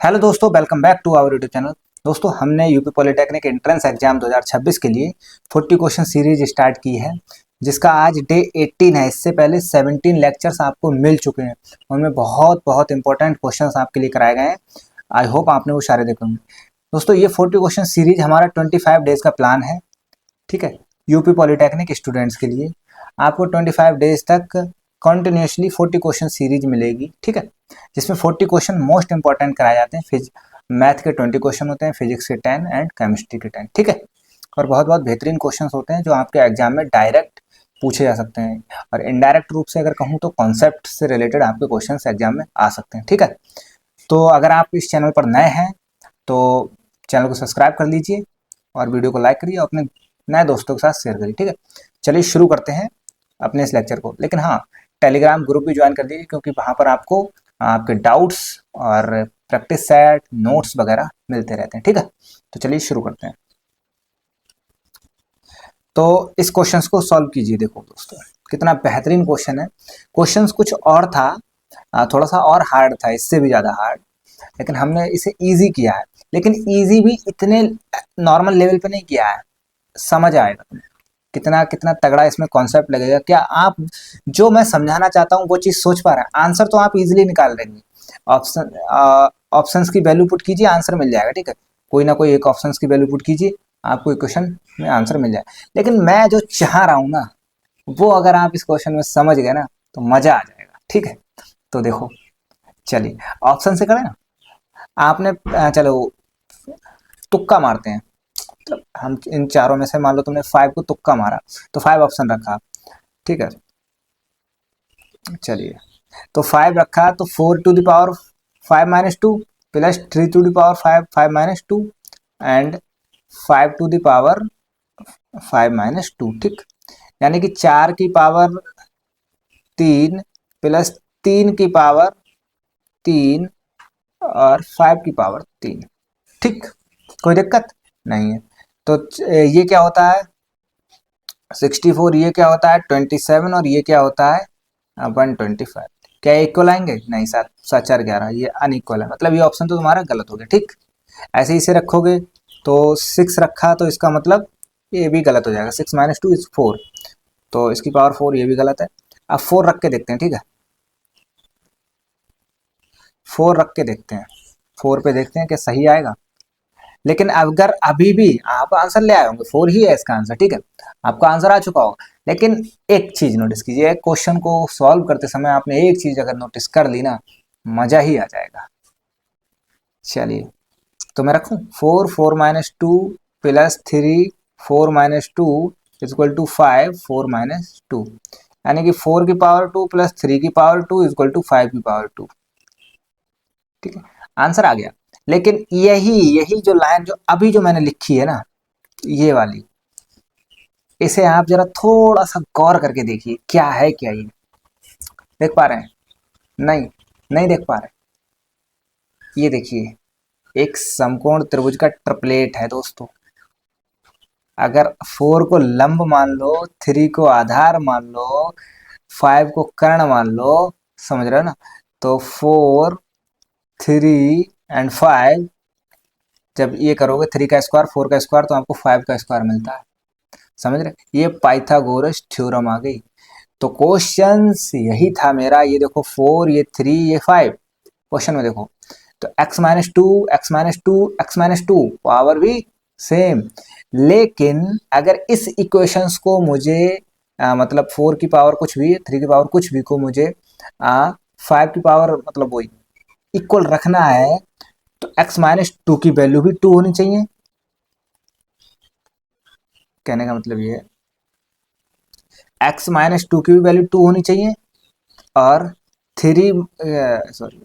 Hello दोस्तों, welcome back to our YouTube channel. दोस्तों, हमने यूपी पॉलिटेक्निक एंट्रेंस एग्जाम 2026 के लिए 40 क्वेश्चन सीरीज स्टार्ट की है, जिसका आज डे 18 है। इससे पहले 17 लेक्चर्स आपको मिल चुके हैं। उनमें बहुत बहुत इंपॉर्टेंट क्वेश्चंस आपके लिए कराए गए हैं। आई होप आपने वो सारे देखे होंगे। दोस्तों, ये 40 क्वेश्चन सीरीज हमारा 25 डेज का प्लान है। ठीक है, यूपी पॉलिटेक्निक स्टूडेंट्स के लिए आपको 25 डेज तक कंटिन्यूसली 40 क्वेश्चन सीरीज मिलेगी। ठीक है, जिसमें 40 क्वेश्चन मोस्ट इंपॉर्टेंट कराए जाते हैं। मैथ के 20 क्वेश्चन होते हैं, फिजिक्स के 10 एंड केमिस्ट्री के 10। ठीक है, और बहुत बहुत बेहतरीन क्वेश्चन होते हैं जो आपके एग्जाम में डायरेक्ट पूछे जा सकते हैं, और इनडायरेक्ट रूप से अगर कहूँ तो कॉन्सेप्ट से रिलेटेड आपके क्वेश्चन एग्जाम में आ सकते हैं। ठीक है, तो अगर आप इस चैनल पर नए हैं तो चैनल को सब्सक्राइब कर लीजिए और वीडियो को लाइक करिए और अपने नए दोस्तों के साथ शेयर करिए। ठीक है, चलिए शुरू करते हैं अपने इस लेक्चर को। लेकिन हाँ, टेलीग्राम ग्रुप भी ज्वाइन कर दीजिए, क्योंकि वहाँ पर आपको आपके डाउट्स और प्रैक्टिस सेट नोट्स वगैरह मिलते रहते हैं। ठीक है, तो चलिए शुरू करते हैं। तो इस क्वेश्चंस को सॉल्व कीजिए। देखो दोस्तों, कितना बेहतरीन क्वेश्चन है। क्वेश्चंस कुछ और था, थोड़ा सा और हार्ड था, इससे भी ज़्यादा हार्ड, लेकिन हमने इसे इजी किया है। लेकिन इजी भी इतने नॉर्मल लेवल पे नहीं किया है। समझ आएगा तुम्हें कितना कितना तगड़ा इसमें कॉन्सेप्ट लगेगा। क्या आप जो मैं समझाना चाहता हूँ वो चीज़ सोच पा रहे हैं? आंसर तो आप इजीली निकाल लेंगे। ऑप्शंस की वैल्यू पुट कीजिए, आंसर मिल जाएगा। ठीक है, कोई ना कोई एक ऑप्शंस की वैल्यू पुट कीजिए, आपको क्वेश्चन में आंसर मिल जाए। लेकिन मैं जो चाह रहा हूँ ना, वो अगर आप इस क्वेश्चन में समझ गए ना तो मजा आ जाएगा। ठीक है, तो देखो, चलिए ऑप्शन से करें ना। आपने चलो तुक्का मारते हैं। मतलब हम इन चारों में से मान लो तुमने 5 को तुक्का मारा, तो 5 ऑप्शन रखा। ठीक है, चलिए तो 5 रखा, तो 4 to the power 5 minus 2 plus 3 to the power 5 minus 2 and 5 to the power 5 minus 2। ठीक, यानी कि 4 की पावर 3 प्लस 3 की पावर 3 और 5 की पावर 3। ठीक, कोई दिक्कत नहीं है। तो ये क्या होता है 64, ये क्या होता है 27, और ये क्या होता है 125। क्या इक्वल आएंगे? नहीं, 7 7 4 11, ये अनइक्वल है। मतलब ये ऑप्शन तो तुम्हारा गलत हो गया। ठीक, ऐसे ही इसे रखोगे तो 6 रखा, तो इसका मतलब ये भी गलत हो जाएगा। 6 माइनस 2 इज 4, तो इसकी पावर 4, ये भी गलत है। अब 4 रख के देखते हैं। ठीक है, 4 रख के देखते हैं, 4 पे देखते हैं कि सही आएगा। लेकिन अगर अभी भी आप आंसर ले आए होंगे, 4 ही है इसका आंसर। ठीक है, आपका आंसर आ चुका होगा। लेकिन एक चीज नोटिस कीजिए, क्वेश्चन को सॉल्व करते समय आपने एक चीज अगर नोटिस कर ली ना, मजा ही आ जाएगा। चलिए, तो मैं रखूं 4 4 minus 2 plus 3 4 minus 2 equal to 5 4 minus 2, यानी कि 4 की पावर 2 प्लस 3 की पावर 2 इक्वल टू 5 की पावर 2। ठीक है, आंसर आ गया। लेकिन यही यही जो लाइन जो अभी जो मैंने लिखी है ना, ये वाली, इसे आप जरा थोड़ा सा गौर करके देखिए, क्या है क्या ये। देख पा रहे हैं? नहीं, नहीं देख पा रहे। ये देखिए, एक समकोण त्रिभुज का ट्रिपलेट है दोस्तों। अगर 4 को लंब मान लो, 3 को आधार मान लो, 5 को कर्ण मान लो, समझ रहे हो ना? तो 4 3 एंड 5, जब ये करोगे 3 का स्क्वायर 4 का स्क्वायर, तो आपको 5 का स्क्वायर मिलता है। समझ रहे? ये पाइथागोरस थ्योरम आ गई। तो क्वेश्चन यही था मेरा। ये देखो 4, ये 3, ये 5। क्वेश्चन में देखो, तो x minus 2 x minus 2 x minus 2, power भी सेम। लेकिन अगर इस इक्वेशंस को मुझे मतलब 4 की पावर कुछ भी, 3 की पावर कुछ भी को मुझे 5 की पावर मतलब वही इक्वल रखना है, तो x माइनस 2 की वैल्यू भी 2 होनी चाहिए। कहने का मतलब ये है, x माइनस 2 की भी वैल्यू 2 होनी चाहिए, और 3 सॉरी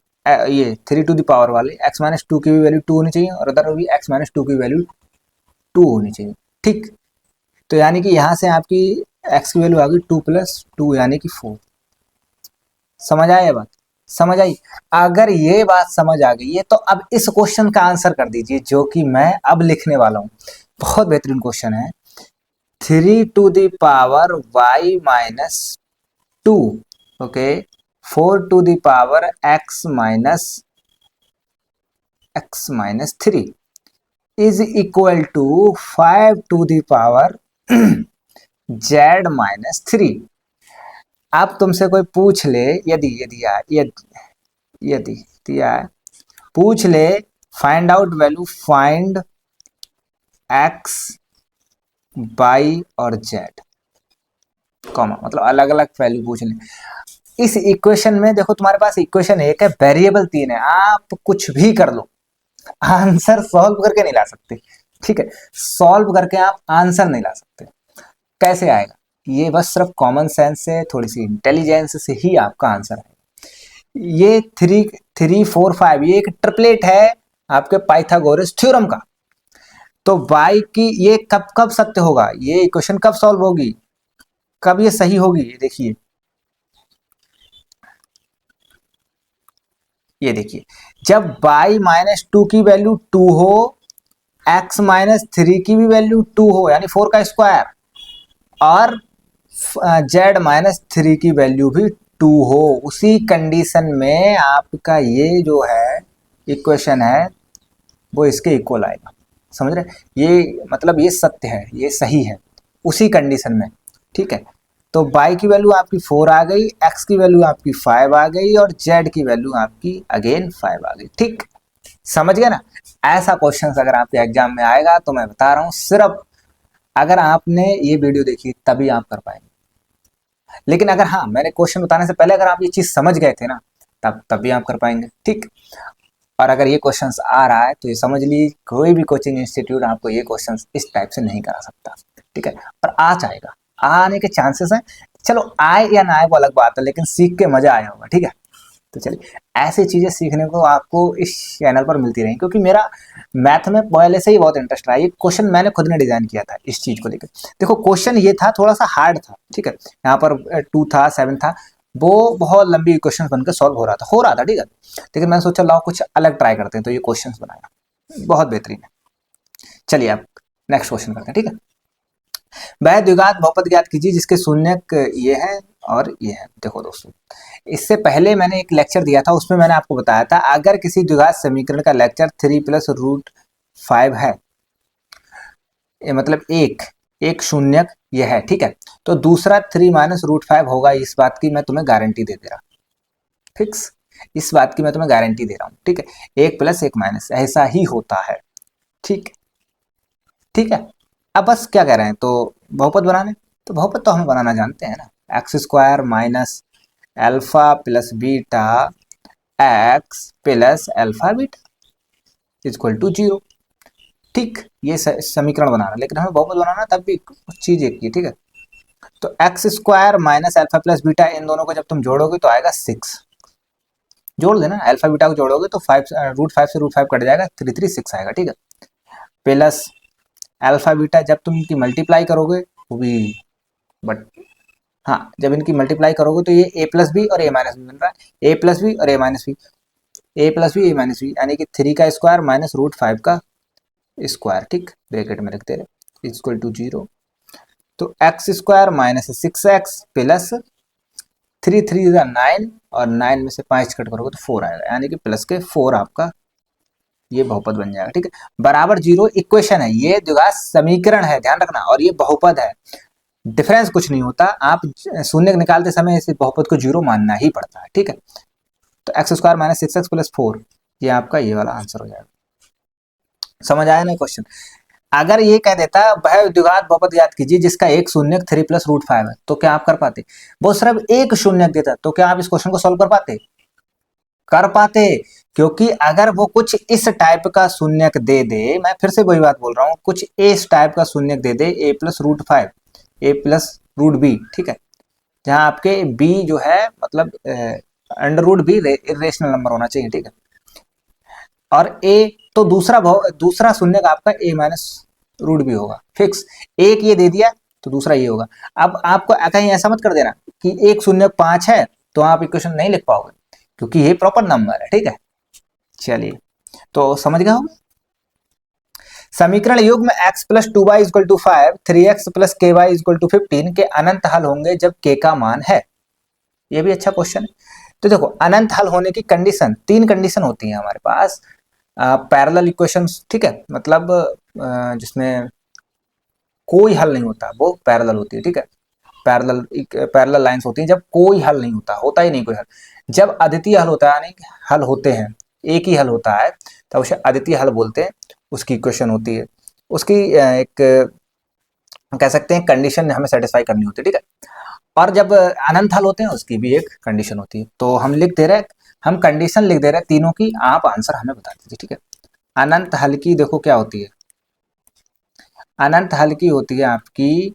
ये 3 टू द पावर वाले x माइनस 2 की भी वैल्यू 2 होनी चाहिए, और अदर भी x माइनस 2 की वैल्यू 2 होनी चाहिए। ठीक, तो यानी कि यहाँ से आपकी x की वैल्यू आ गई 2 प्लस 2, यानी कि 4। समझ आया बात? समझ आई? अगर ये बात समझ आ गई है तो अब इस क्वेश्चन का आंसर कर दीजिए, जो कि मैं अब लिखने वाला हूँ। बहुत बेहतरीन क्वेश्चन है। 3 to the power y minus 2, okay, 4 to the power x minus x minus 3 is equal to 5 to the power z minus 3। अब तुमसे कोई पूछ ले, यदि दिया है, पूछ ले find out value, find x y और z, कॉमा, मतलब अलग अलग वैल्यू पूछ ले। इस इक्वेशन में देखो तुम्हारे पास इक्वेशन एक है, वेरिएबल 3 है, आप कुछ भी कर लो, आंसर सॉल्व करके नहीं ला सकते। ठीक है, सॉल्व करके आप आंसर नहीं ला सकते। कैसे आएगा? ये बस सिर्फ कॉमन सेंस से, थोड़ी सी इंटेलिजेंस से ही आपका आंसर आएगा। ये 3 3 4 5 ये एक ट्रिपलेट है आपके पाइथागोरस थ्योरम का। तो y की ये कब कब सत्य होगा, ये इक्वेशन कब सॉल्व होगी, कब ये सही होगी? ये देखिए, जब y माइनस 2 की वैल्यू 2 हो, x माइनस 3 की भी वैल्यू 2 हो, यानी 4 का स्क्वायर, और z माइनस 3 की वैल्यू भी 2 हो, उसी कंडीशन में आपका ये जो है इक्वेशन है वो इसके इक्वल आएगा। समझ रहे? ये मतलब ये सत्य है, ये सही है उसी कंडीशन में। ठीक है, तो y की वैल्यू आपकी 4 आ गई, x की वैल्यू आपकी 5 आ गई, और z की वैल्यू आपकी अगेन 5 आ गई। ठीक, समझ गए ना? ऐसा क्वेश्चन अगर आपके एग्जाम में आएगा तो मैं बता रहा हूँ, सिर्फ अगर आपने ये वीडियो देखी तभी आप कर पाएंगे। लेकिन अगर हाँ, मैंने क्वेश्चन बताने से पहले अगर आप ये चीज समझ गए थे ना, तब भी आप कर पाएंगे। ठीक, और अगर ये क्वेश्चंस आ रहा है तो ये समझ लीजिए कोई भी कोचिंग इंस्टीट्यूट आपको ये क्वेश्चंस इस टाइप से नहीं करा सकता। ठीक है, और आ जाएगा, आने के चांसेस हैं। चलो आए या ना आए वो अलग बात है, लेकिन सीख के मजा आया होगा। ठीक है, तो चलिए, ऐसी चीजें सीखने को आपको इस चैनल पर मिलती रही, क्योंकि मेरा मैथ में पहले से ही बहुत इंटरेस्ट रहा। ये क्वेश्चन मैंने खुद ने डिजाइन किया था इस चीज को लेकर। देखो क्वेश्चन ये था, थोड़ा सा हार्ड था। ठीक है, यहाँ पर 2 था 7 था, वो बहुत लंबी क्वेश्चन बनकर सॉल्व हो रहा था। ठीक है, लेकिन मैंने सोचा लाओ कुछ अलग ट्राई करते हैं, तो ये क्वेश्चन बनाया, बहुत बेहतरीन है। चलिए आप नेक्स्ट क्वेश्चन करते हैं। ठीक है, वह द्विघात बहुपद ज्ञात कीजिए जिसके शून्यक ये है और ये है। देखो दोस्तों, इससे पहले मैंने एक लेक्चर दिया था, उसमें मैंने आपको बताया था अगर किसी द्विघात समीकरण का लेक्चर 3 प्लस रूट 5 है, ये मतलब एक शून्यक ये है। ठीक है, तो दूसरा 3 माइनस रूट 5 होगा, इस बात की मैं तुम्हें गारंटी दे रहा, फिक्स, इस बात की मैं तुम्हें गारंटी दे रहा हूँ। ठीक है, 1 प्लस 1 माइनस, ऐसा ही होता है। ठीक ठीक है, अब बस क्या कह रहे हैं, तो बहुपद बनाने, तो बहुपद तो हम बनाना जानते हैं ना, X square minus alpha plus beta X plus alpha beta equal to 0। ठीक, ये समीकरण बनाना, लेकिन हमें बहुपद बनाना तब भी कुछ चीज एक की। ठीक है, तो x square minus alpha plus beta, इन दोनों को जब तुम जोड़ोगे तो आएगा 6। जोड़ देना, अल्फा बीटा को जोड़ोगे तो 5 रूट 5 से रूट 5 कट जाएगा, 3 3 6 आएगा। ठीक है, प्लस अल्फा बीटा जब तुम इनकी मल्टीप्लाई करोगे वो भी, बट हाँ, जब इनकी मल्टीप्लाई करोगे तो ये ए प्लस बी और ए माइनस बी बन रहा है, ए प्लस बी और ए माइनस बी, ए प्लस बी ए माइनस बी, यानी कि 3 का स्क्वायर माइनस रूट 5 का स्क्वायर। ठीक, ब्रैकेट में रखते रहे, इक्वल टू 0। तो x square minus 6x plus 3 3 9, और 9 में से 5 कट करोगे तो 4 आएगा, यानी कि प्लस के 4 आपका ये बहुपद बन जाएगा। ठीक है, बराबर 0 इक्वेशन है, ये द्विघात समीकरण है, ध्यान रखना, और ये बहुपद है, डिफरेंस कुछ नहीं होता। आप शून्य निकालते समय इस बहुपद को 0 मानना ही पड़ता है। ठीक है, तो x square minus 6x plus 4, ये आपका ये वाला आंसर हो जाएगा। समझ आया ना क्वेश्चन? अगर ये कह देता वह द्विघात बहुपद याद कीजिए जिसका एक शून्यक 3 प्लस रूट 5 है, तो क्या आप कर पाते? वो सिर्फ एक शून्यक देता तो क्या आप इस क्वेश्चन को सॉल्व कर पाते? कर पाते, क्योंकि अगर वो कुछ इस टाइप का शून्यक दे दे, मैं फिर से वही बात बोल रहा हूँ, कुछ इस टाइप का शून्यक दे दे, A plus root 5, A plus root B, ठीक है, जहां आपके बी जो है मतलब under root B rational number होना चाहिए। ठीक है, और ए, तो दूसरा शून्यक आपका ए माइनस रूट बी होगा, फिक्स। एक ये दे दिया तो दूसरा ये होगा। अब आपको कहीं ऐसा मत कर देना कि एक शून्यक 5 है तो आप इक्वेशन नहीं लिख पाओगे, क्योंकि ये प्रॉपर नंबर है। ठीक है, चलिए, तो समझ गए होंगे। समीकरण युग्म x plus 2y equal to 5, 3x plus ky equal to 15 के अनंत हल होंगे जब k का मान है। ये भी अच्छा क्वेश्चन है। तो देखो, अनंत हल होने की कंडीशन, 3 कंडीशन होती है हमारे पास। पैरेलल इक्वेशंस, ठीक है, मतलब जिसमें कोई हल नहीं होता वो पैरेलल होती है, ठीक है। पैरेलल पैरेलल लाइंस होती हैं जब कोई हल नहीं होता, होता ही नहीं कोई हल। जब अद्वितीय हल होता है, यानी हल होते हैं, एक ही हल होता है, तब उसे अद्वितीय हल बोलते हैं। उसकी इक्वेशन होती है, उसकी एक कह सकते हैं कंडीशन हमें सेटिस्फाई करनी होती है, ठीक है। और जब अनंत हल होते हैं उसकी भी एक कंडीशन होती है। तो हम लिख दे रहे हैं, हम कंडीशन लिख दे रहे हैं तीनों की, आप आंसर हमें बता दीजिए, ठीक है। अनंत हल की देखो क्या होती है, अनंत हल की होती है आपकी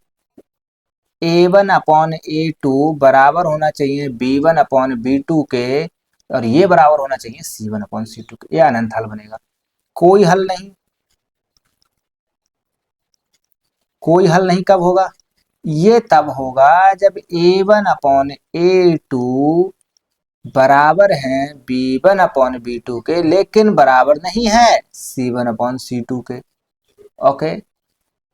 A1/A2 बराबर होना चाहिए B1/B2 के, और ये बराबर होना चाहिए C1/C2 के। ये अनंत हल बनेगा। कोई हल नहीं, कोई हल नहीं कब होगा, ये तब होगा जब A1/A2 बराबर है B1/B2 के, लेकिन बराबर नहीं है C1/C2 के। ओके।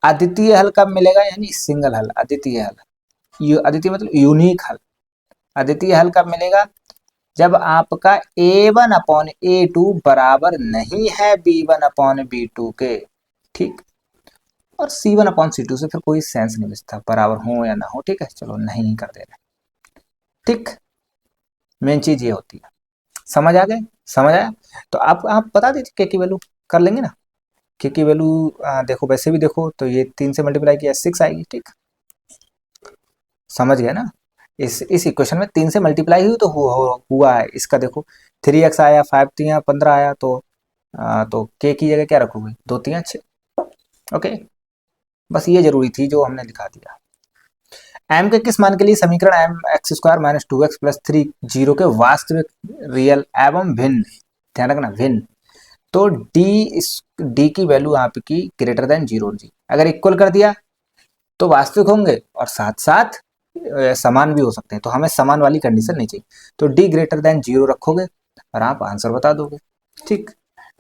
अद्वितीय हल कब मिलेगा, यानी सिंगल हल, अद्वितीय हल, अद्वितीय मतलब यूनिक हल। अद्वितीय हल कब मिलेगा, जब आपका A1/A2 बराबर नहीं है B1/B2 के, ठीक। और C1/C2 से फिर कोई सेंस नहीं बचता, बराबर हो या ना हो, ठीक है, चलो नहीं कर दे रहे, ठीक। मेन चीज ये होती है। समझ आ गए, समझ आया। तो आप बता दीजिए के की वैल्यू कर लेंगे ना। के की वैल्यू देखो, वैसे भी देखो तो ये 3 से मल्टीप्लाई किया 6 आएगी, ठीक। समझ गए ना। इस इक्वेशन में 3 से मल्टीप्लाई हुई तो हुआ है। इसका देखो 3x आया, 5 3 15 आया, तो के की जगह क्या रखोगे, 2 3 6। ओके, बस ये जरूरी थी जो हमने लिखा दिया। एम के किस मान के लिए समीकरण M x square minus 2x plus 3 zero के वास्तविक, रियल एवं भिन्न, ध्यान रखना भिन्न, तो डी की वैल्यू आपकी ग्रेटर देन जीरो, जी अगर इक्वल कर दिया तो वास्तविक होंगे, और साथ साथ समान भी हो सकते हैं, तो हमें समान वाली कंडीशन नहीं चाहिए। तो डी ग्रेटर देन जीरो रखोगे और आप आंसर बता दोगे, ठीक।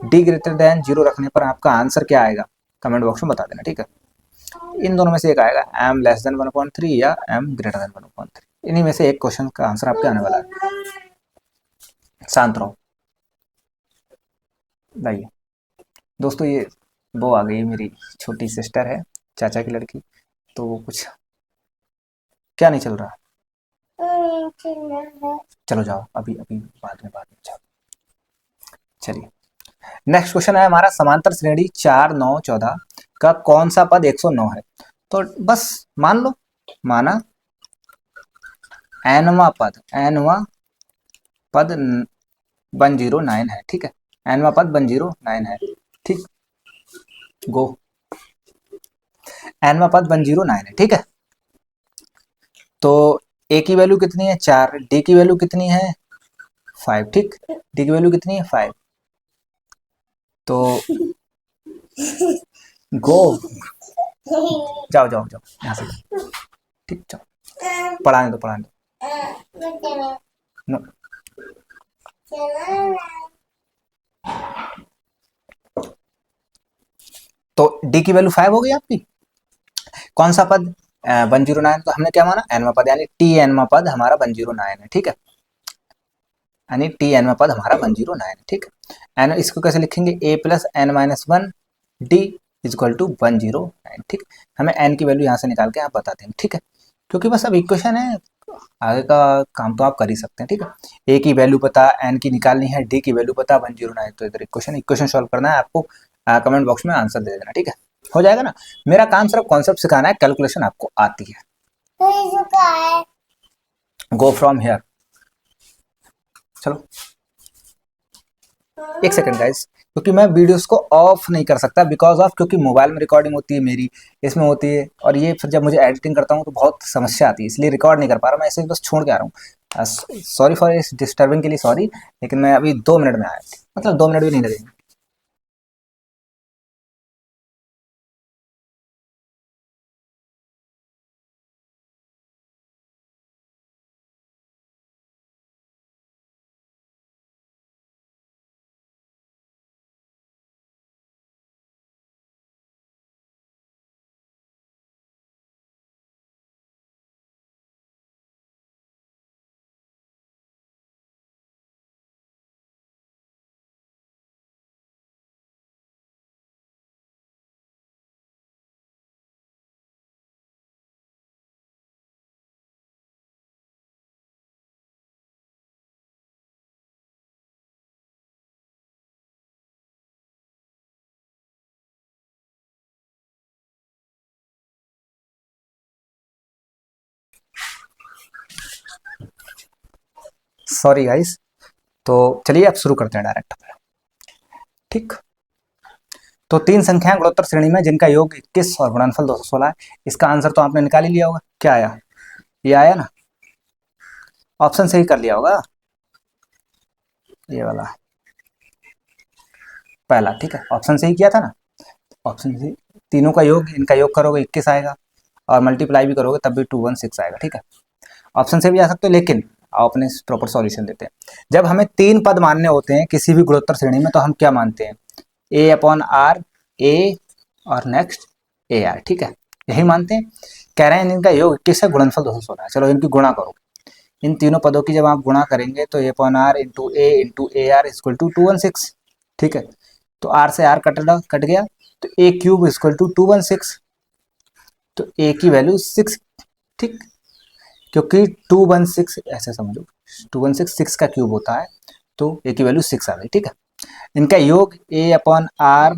डी ग्रेटर देन जीरो रखने पर आपका आंसर क्या आएगा, कमेंट बॉक्स में बता देना, ठीक है। इन दोनों में से एक आएगा, एम लेस देन 1/3 या एम ग्रेटर देन 1/3, इन्हीं में से एक क्वेश्चन का आंसर आपके आने वाला है। शांत रहो भाई। दोस्तों ये वो आ गई, मेरी छोटी सिस्टर है, चाचा की लड़की, तो वो कुछ क्या नहीं चल रहा। चलो जाओ, अभी अभी बाद में जाओ। चलिए, नेक्स्ट क्वेश्चन है हमारा, समांतर श्रेणी 4 9 14 का कौन सा पद 109 है। तो बस मान लो, माना एनवा पद 109 है, ठीक है। एनवा पद 109 है, ठीक। गो, एनवा पद 109 है, ठीक है। तो ए की वैल्यू कितनी है 4, डी की वैल्यू कितनी है 5, ठीक। डी की वैल्यू कितनी है 5, तो गो, जाओ जाओ जाओ यहाँ से, ठीक, जाओ, पढ़ाने दो पढ़ाने दो। नो, तो डी की वैल्यू 5 हो गई आपकी। कौन सा पद 109, तो हमने क्या माना एनवा पद, यानी टी एनवा पद हमारा 109 है, ठीक है। यानी टी एनवा पद हमारा 109 है, ठीक है। एन इसको कैसे लिखेंगे, a plus n minus 1 d is equal to 109, ठीक। हमें एन की वैल्यू यहाँ से निकाल के आप बता देंगे, ठीक है। क्योंकि बस अब इक्वेशन है, आगे का काम तो आप कर ही सकते हैं, ठीक है। ए की वैल्यू पता, एन की निकालनी है, डी की वैल्यू पता 109, तो इधर इक्वेशन सॉल्व करना है आपको। कमेंट बॉक्स में आंसर दे देना, ठीक है, हो जाएगा ना। मेरा काम सिर्फ कॉन्सेप्ट सिखाना है, कैलकुलेशन आपको आती है। गो फ्रॉम हियर, चलो एक सेकंड गाइस, क्योंकि मैं वीडियोस को ऑफ नहीं कर सकता बिकॉज ऑफ, क्योंकि मोबाइल में रिकॉर्डिंग होती है मेरी, इसमें होती है, और ये फिर जब मुझे एडिटिंग करता हूँ तो बहुत समस्या आती है, इसलिए रिकॉर्ड नहीं कर पा रहा, मैं ऐसे बस छोड़ के आ रहा हूँ। सॉरी फॉर इस डिस्टर्बिंग के लिए सॉरी, लेकिन मैं अभी 2 मिनट में आया, मतलब 2 मिनट भी नहीं लगेंगे। Sorry guys. तो चलिए अब शुरू करते हैं डायरेक्ट। ठीक, तो तीन संख्याएं गुणोत्तर श्रेणी में जिनका योग 21 और गुणनफल 216 है। इसका आंसर तो आपने निकाल ही लिया होगा। क्या आया? ये आया ना, ऑप्शन से ही कर लिया होगा ये वाला पहला। ठीक है, ऑप्शन से ही किया था ना। ऑप्शन से तीनों का योग, इनका योग करोगे 21 आएगा और मल्टीप्लाई भी करोगे तब भी 216 आएगा। ठीक है, ऑप्शन से भी आ सकते हो, लेकिन आओ अपने प्रॉपर सॉल्यूशन देते हैं। जब हमें तीन पद मानने होते हैं किसी भी गुणोत्तर श्रेणी में तो हम क्या मानते हैं? ए अपॉन आर, ए और नेक्स्ट ए आर। ठीक है, यही मानते हैं। कह रहे हैं इनका योग 21 है, गुणनफल 216 है। चलो इनकी गुणा करो। इन तीनों पदों की जब आप गुणा करेंगे तो a upon r into a r equal to 216। ठीक है, तो आर से आर कट गया, तो ए क्यूब इक्वल टू 216। तो ए की वैल्यू 6। ठीक, क्योंकि 216 ऐसे समझो, 216 6 का क्यूब होता है, तो ए की वैल्यू 6 आ गई। ठीक है, इनका योग a upon r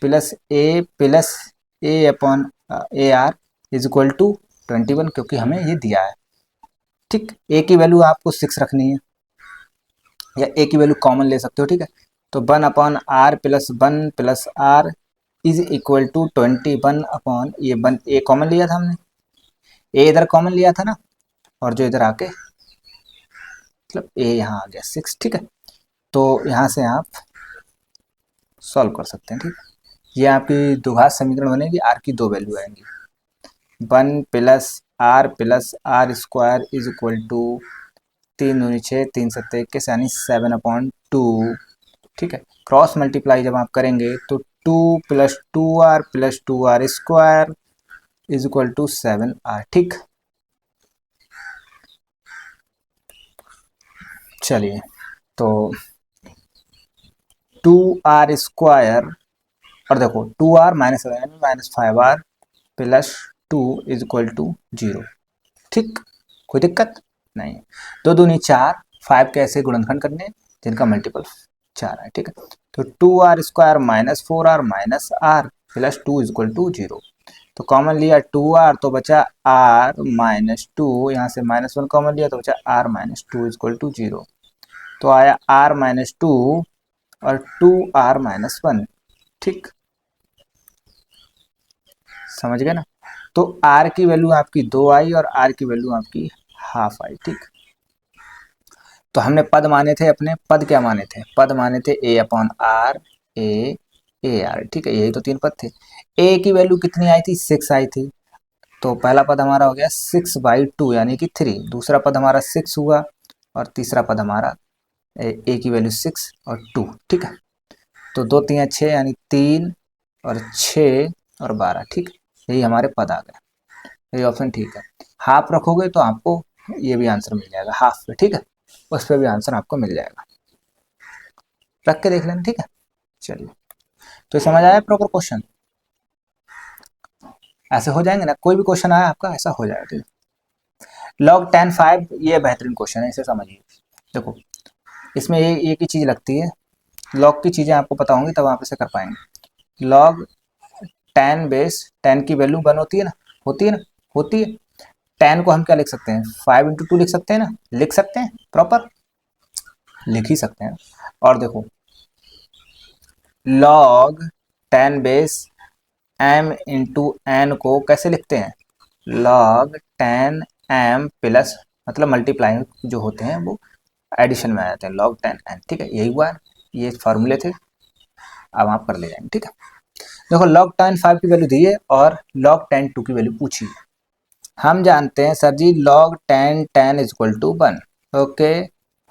plus a upon a r is equal to 21, क्योंकि हमें ये दिया है। ठीक, ए की वैल्यू आपको 6 रखनी है या ए की वैल्यू कॉमन ले सकते हो। ठीक है, तो 1 upon r plus r is equal to 21 upon ये 1 ए कॉमन लिया था हमने, ए इधर कॉमन लिया था ना, और जो इधर आके मतलब ए यहाँ आ गया 6। ठीक है, तो यहाँ से आप सॉल्व कर सकते हैं। ठीक है, ये आपकी द्विघात समीकरण बनेगी, आर की दो वैल्यू आएंगी। 1 plus r square is equal to 3 दूनी 6, 3 सत्ते 21 यानी 7/2। ठीक है, क्रॉस मल्टीप्लाई जब आप करेंगे तो 2 plus two r square is equal to 7r। ठीक, चलिए तो 2r स्क्वायर और देखो 2r minus 5r plus 2 is equal to 0। ठीक, कोई दिक्कत नहीं। 2 दूनी 4, 5 कैसे गुणनखंड करने जिनका मल्टीपल 4 है। ठीक है, तो 2r square minus 4r minus r plus 2 is equal to 0। तो कॉमन लिया 2r तो बचा r माइनस 2, यहाँ से -1 कॉमन लिया तो बचा r minus 2 is equal to 0। तो आया r माइनस 2 और 2r माइनस 1। ठीक, समझ गए ना। तो r की वैल्यू आपकी 2 आई और r की वैल्यू आपकी हाफ आई। ठीक, तो हमने पद माने थे अपने, पद क्या माने थे? पद माने थे ए अपॉन आर, ए आर। ठीक है, यही तो तीन पद थे। ए की वैल्यू कितनी आई थी? 6 आई थी, तो पहला पद हमारा हो गया 6/2 यानी कि 3। दूसरा पद हमारा 6 हुआ और तीसरा पद हमारा ए की वैल्यू 6 और 2। ठीक है, तो 2 3 6 यानी 3 और 6 और 12। ठीक, यही हमारे पद आ गए। यही ऑप्शन ठीक है। हाफ रखोगे तो आपको ये भी आंसर मिल जाएगा हाफ पे। ठीक है, उस पर भी आंसर आपको मिल जाएगा, रख के देख लेना। ठीक है, चलिए तो समझ आया प्रॉपर क्वेश्चन। ऐसे हो जाएंगे ना, कोई भी क्वेश्चन आया आपका ऐसा हो जाएगा। ठीक है, log tan 5 ये बेहतरीन क्वेश्चन है, इसे समझिए। देखो इसमें एक ही चीज़ लगती है, लॉग की चीज़ें आपको पता होंगी तब आप इसे कर पाएंगे। लॉग tan बेस, tan की वैल्यू 1 होती है ना, होती है ना, होती है। tan को हम क्या लिख सकते हैं? 5/2 लिख सकते हैं ना, लिख सकते हैं, प्रॉपर लिख ही सकते हैं। और देखो log tan base m into n को कैसे लिखते हैं? log tan m प्लस, मतलब मल्टीप्लाइंग जो होते हैं वो एडिशन में आ जाते हैं, log tan n। ठीक है, यही हुआ है, ये फॉर्मूले थे, अब आप कर ले जाएंगे। ठीक है, देखो log tan 5 की वैल्यू दी है और log tan 2 की वैल्यू पूछी है। हम जानते हैं sir ji log tan is equal to 1। Okay,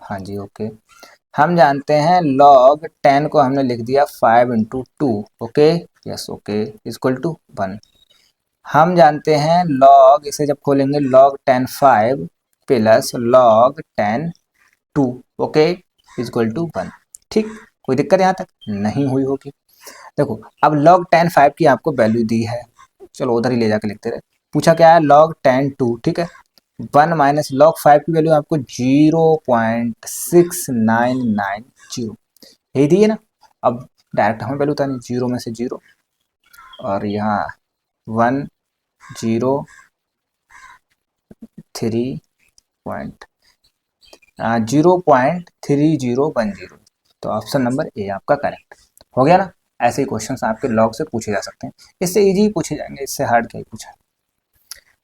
हाँ जी ओके। हम जानते हैं log tan को हमने लिख दिया 5/2। Okay, yes okay, equal to 1। हम जानते हैं log, इसे जब खोलेंगे log tan 5 plus log tan 2। Okay, equal to 1। ठीक, कोई दिक्कत यहाँ तक नहीं हुई होगी। देखो अब log tan 5 की आपको वैल्यू दी है, चलो उधर ही ले जाके लिखते रहे। पूछा क्या है? log tan 2। ठीक है, 1 माइनस log 5 की वैल्यू आपको 0.6990 यही दी है ना। अब डायरेक्ट हमें वैल्यू बतानी, 0 में से 0 और यहाँ 1 0 3 पॉइंट 0.3010। तो ऑप्शन नंबर ए आपका करेक्ट हो गया ना। ऐसे ही क्वेश्चंस आपके लॉग से पूछे जा सकते हैं, इससे इजी पूछे जाएंगे, इससे हार्ड क्या ही पूछा।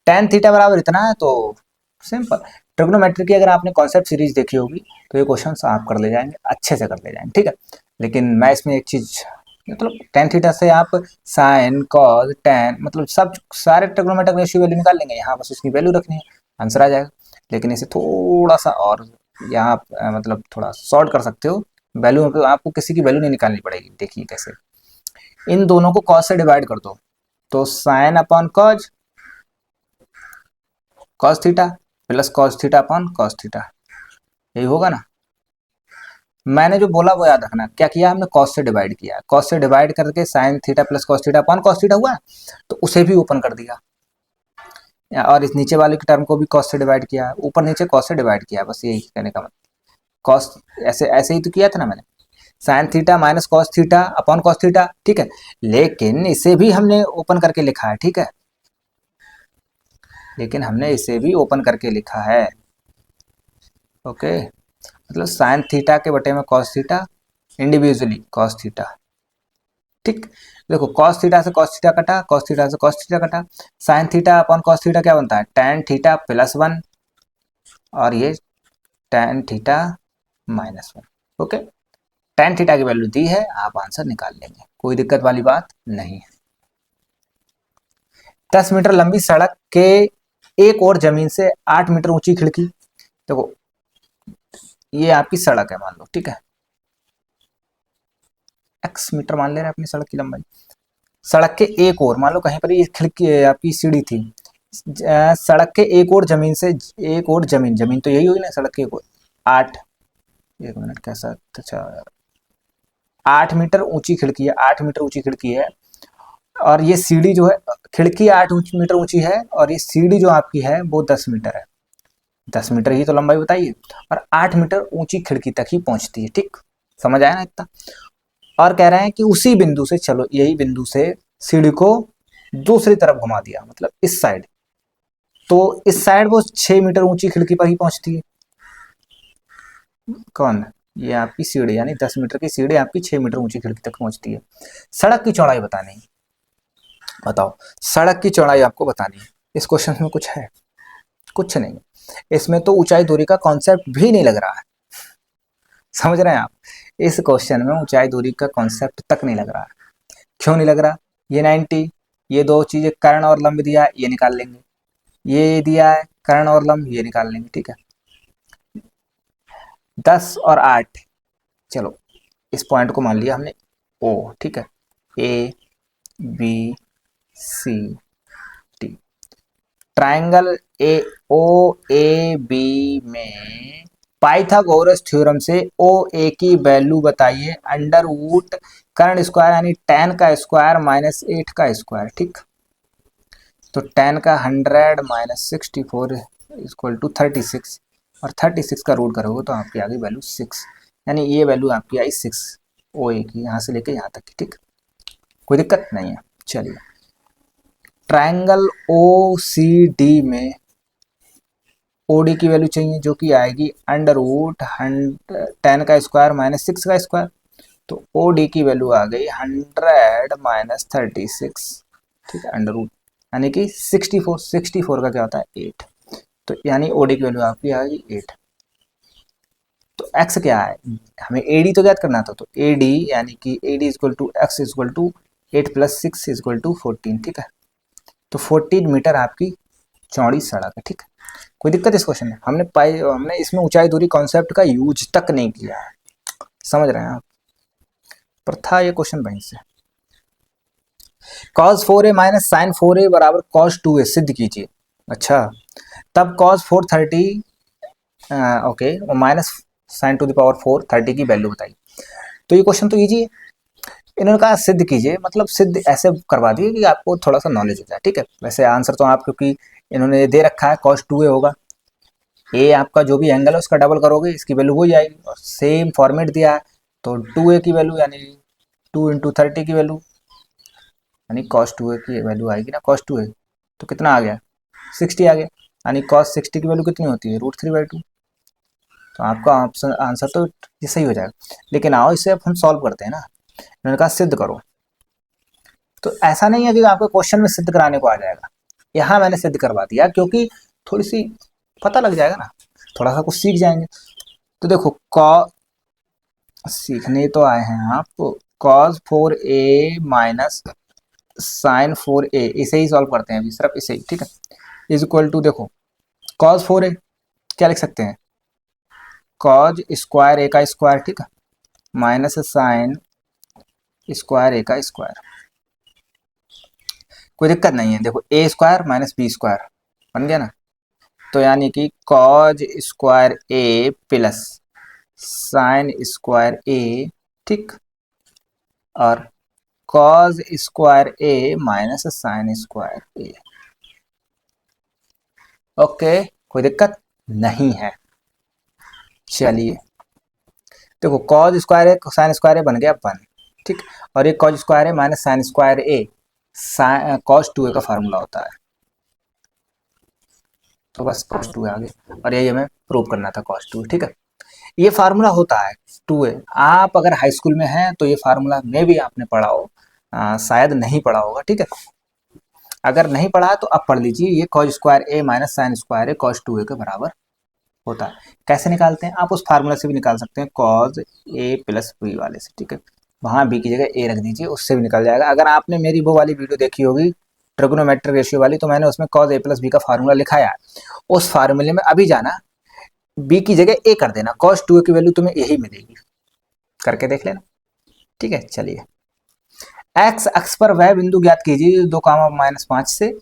tan थीटा बराबर इतना है, तो सिंपल। ट्रिग्नोमेट्री की अगर आपने कॉन्सेप्ट सीरीज देखी होगी तो ये क्वेश्चन आप कर ले जाएंगे, अच्छे से कर ले जाएंगे, ठीक है। लेकिन मैं इसमें एक चीज, मतलब tan थीटा से आप साइन कॉस tan मतलब सब सारे ट्रिग्नोमेट्रिक रेशियो वैल्यू निकाल लेंगे, यहाँ बस उसकी वैल्यू रखनी है, आंसर आ जाएगा। लेकिन इसे थोड़ा सा और यहाँ आप मतलब थोड़ा शॉर्ट कर सकते हो, वैल्यू आपको किसी की वैल्यू नहीं निकालनी पड़ेगी। देखिए कैसे, इन दोनों को कॉस से डिवाइड कर दो, तो sine upon cos cos theta plus cos theta upon cos theta, यही होगा ना। मैंने जो बोला वो याद रखना, क्या किया हमने, कॉस से डिवाइड किया, कॉस से डिवाइड करके sine theta plus cos theta upon cos theta हुआ, तो उसे भी ओपन कर दिया, और इस नीचे वाले की टर्म को भी कॉस से डिवाइड किया, ऊपर नीचे कॉस से डिवाइड किया, बस यही कहने का मतलब। कॉस ऐसे ऐसे ही तो किया था ना मैंने, sine theta minus cos theta upon cos theta, ठीक है। लेकिन इसे भी हमने ओपन करके लिखा है, ठीक है, लेकिन हमने इसे भी ओपन करके लिखा है, ओके। मतलब साइन थीटा के बटे में cos theta, individually cos theta, ठीक। देखो कॉस थीटा से कॉस थीटा कटा, कॉस थीटा से कॉस थीटा कटा, sine theta upon cos theta क्या बनता है, tan थीटा प्लस 1, और ये tan theta minus 1, okay. tan theta की वैल्यू दी है, आप आंसर निकाल लेंगे, कोई दिक्कत वाली बात नहीं है। 10 मीटर लंबी सड़क के एक और जमीन से 8 मीटर ऊंची खिड़की, देखो ये आपकी सड़क है मान लो, ठीक है, x मीटर मान ले रहे हैं अपनी सड़क की लंबाई। सड़क के एक और मान लो कहीं पर ये खिड़की आपकी सीढ़ी थी, सड़क के एक और जमीन से, एक और जमीन, जमीन तो यही हुई ना सड़क के एक और, 8, एक मिनट कैसा, अच्छा 8 मीटर ऊंची खिड़की है, 8 मीटर ऊंची खिड़की है, और ये सीढ़ी जो है, खिड़की 8 मीटर ऊंची है, और ये सीढ़ी जो आपकी है वो 10 मीटर है, 10 मीटर ही तो लंबाई बताइए, और 8 मीटर ऊंची खिड़की तक ही पहुंचती है, ठीक, समझ आया ना इतना। और कह रहे हैं कि उसी बिंदु से, चलो यही बिंदु से सीढ़ी को दूसरी तरफ घुमा दिया, मतलब इस साइड, तो इस साइड वो 6 मीटर ऊंची खिड़की पर ही पहुंचती है। कौन, ये आपकी सीढ़ी, यानी 10 मीटर की सीढ़ी आपकी 6 मीटर ऊंची खिड़की तक पहुंचती है। सड़क की चौड़ाई बतानी, बताओ सड़क की चौड़ाई आपको बतानी है, इस क्वेश्चन में कुछ है, कुछ नहीं, इसमें तो ऊंचाई दूरी का कॉन्सेप्ट भी नहीं लग रहा है, समझ रहे हैं आप, इस क्वेश्चन में ऊंचाई दूरी का कॉन्सेप्ट तक नहीं लग रहा है। क्यों नहीं लग रहा, ये 90, ये दो चीजें कर्ण और लंब दिया है, ये निकाल लेंगे, ये दिया है कर्ण और लंब, ये निकाल लेंगे, ठीक है। 10 और 8, चलो इस पॉइंट को मान लिया हमने O, ठीक है, A B C D, triangle A O A B में पाइथागोरस थ्योरम से ओ ए की वैल्यू बताइए, अंडर रूट कर्ण स्क्वायर यानी tan का स्क्वायर माइनस 8 का स्क्वायर, ठीक। तो tan का 100 माइनस 64 इक्वल टू 36, और 36 का रूट करोगे तो आपकी आ गई वैल्यू 6, यानी ये वैल्यू आपकी आई 6 ओ ए की, यहाँ से लेके यहाँ तक की, ठीक, कोई दिक्कत नहीं है। चलिए ट्राइंगल ओ सी डी में ओडी की वैल्यू चाहिए, जो कि आएगी अंडर रूट 10 का स्क्वायर माइनस 6 का स्क्वायर, तो ओडी की वैल्यू आ गई 100 माइनस 36, ठीक है, अंडर रूट यानी कि 64, 64 का क्या होता है 8, तो यानी ओडी की वैल्यू आपकी आ गई 8। तो एक्स क्या है, हमें एडी तो ज्ञात करना था, तो एडी यानी कि AD equal to x equal to 8 plus 6 equal to 14, ठीक है। तो 14 मीटर आपकी चौड़ी सड़क है, ठीक है, कोई दिक्कत इस क्वेश्चन में, हमने इसमें ऊंचाई दूरी कॉन्सेप्ट का यूज तक नहीं किया है, समझ रहे हैं आप, पर था ये क्वेश्चन वहीं से। cos 4a minus sign 4a बराबर cos 2a सिद्ध कीजिए, अच्छा तब cos 430 okay minus sign to the power 430 की वैल्यू बताइए। तो ये क्वेश्चन तो इजी है, इन्होंने कहा सिद्ध कीजिए, मतलब सिद्ध ऐसे करवा दिए कि आपको थोड़ा सा नॉलेज हो जाए, ठीक है। वैसे आंसर तो आप, क्योंकि इन्होंने दे रखा है cos 2a होगा, ए आपका जो भी एंगल है उसका डबल करोगे इसकी वैल्यू हो जाएगी, और सेम फॉर्मेट दिया है, तो 2a की वैल्यू यानी 2 इंटू 30 की वैल्यू यानी cos 2a की वैल्यू आएगी ना, cos 2a तो कितना आ गया 60 आ गया, यानी cos 60 की वैल्यू कितनी होती है √3/2, तो आपका ऑप्शन आंसर तो ये सही हो जाएगा। लेकिन आओ इसे अब हम सॉल्व करते हैं ना। मैंने कहा सिद्ध करो, तो ऐसा नहीं है कि आपको क्वेश्चन में सिद्ध कराने को आ जाएगा। यहाँ मैंने सिद्ध करवा दिया क्योंकि थोड़ी सी पता लग जाएगा ना, थोड़ा सा कुछ सीख जाएंगे। तो देखो सीखने तो आए हैं आप, cos 4a minus sign 4a, इसे ही सॉल्व करते हैं अभी, सिर्फ इसे ही, ठीक है। इज इक्वल टू देखो cos 4a क्या लिख सकते हैं, cos स्क्वायर a का स्क्वायर, ठीक है, माइनस साइन स्क्वायर a का स्क्वायर। कोई दिक्कत नहीं है, देखो a square minus b square बन गया ना। तो यानी कि cos square a plus sine square a, ठीक, और cos square a minus sine square a। Okay, कोई दिक्कत नहीं है। चलिए देखो cos square a sine square ए बन गया 1, ठीक, और ये cos स्क्वायर ए माइनस साइन स्क्वायर ए cos 2a का फार्मूला होता है। तो बस cos 2a आ गया, और यही हमें प्रूव करना था cos 2a, ठीक है। ये फार्मूला होता है 2a। आप अगर हाई स्कूल में हैं तो ये फार्मूला में भी आपने पढ़ा हो, शायद नहीं पढ़ा होगा, ठीक है। अगर नहीं पढ़ा है तो अब पढ़ लीजिए, ये cos स्क्वायर ए माइनस साइन स्क्वायर ए cos 2a के बराबर होता है। कैसे निकालते हैं, आप उस फार्मूला से भी निकाल सकते हैं, cos a प्लस बी वाले से, ठीक है। वहाँ बी की जगह ए रख दीजिए, उससे भी निकल जाएगा। अगर आपने मेरी वो वाली वीडियो देखी होगी ट्रिग्नोमेट्रिक रेशियो वाली, तो मैंने उसमें cos a प्लस बी का फार्मूला लिखाया है। उस फार्मूले में अभी जाना, बी की जगह ए कर देना, cos 2a की वैल्यू तुम्हें यही मिलेगी, करके देख लेना, ठीक है। चलिए एक्स अक्ष पर वह बिंदु ज्ञात कीजिए 2, -5 से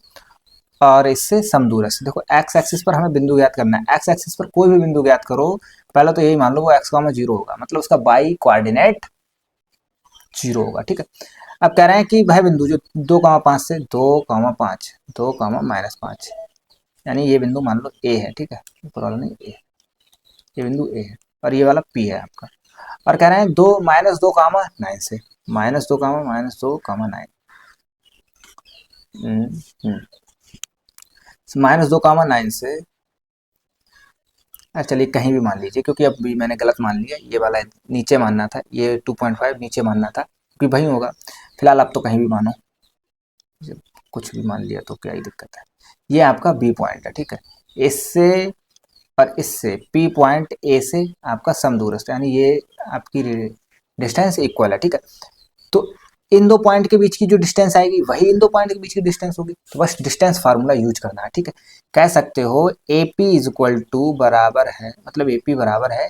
और इससे समदूर है। देखो एक्स एक्सिस पर हमें बिंदु ज्ञात करना है। एक्स एक्सिस पर कोई भी बिंदु ज्ञात करो, पहले तो यही मान लो वो एक्स, 0 होगा, मतलब उसका बाई कोऑर्डिनेट 0 होगा, ठीक है। अब कह रहे हैं कि वह बिंदु जो 2, 5 से 2, 5 2, -5, यानी ये बिंदु मान लो ए है, ठीक है, ऊपर वाला नहीं ए, ये बिंदु ए है और ये वाला पी है आपका। और कह रहे हैं 2 -2, 9 से -2, -2, 9 -2, 9 से, चलिए कहीं भी मान लीजिए, क्योंकि अब भी मैंने गलत मान लिया, ये वाला नीचे मानना था, ये 2.5 नीचे मानना था, क्योंकि वही होगा। फिलहाल आप तो कहीं भी मानो, कुछ भी मान लिया तो क्या ही दिक्कत है। ये आपका बी पॉइंट है, ठीक है। इससे और इससे पी पॉइंट ए से आपका समदूरस्थ, यानी ये आपकी डिस्टेंस इक्वल है, ठीक है। तो इन दो पॉइंट के बीच की जो डिस्टेंस आएगी वही इन दो पॉइंट के बीच की डिस्टेंस होगी। तो बस डिस्टेंस फार्मूला यूज करना है, ठीक है। कह सकते हो A P is equal to बराबर है, मतलब ए पी बराबर है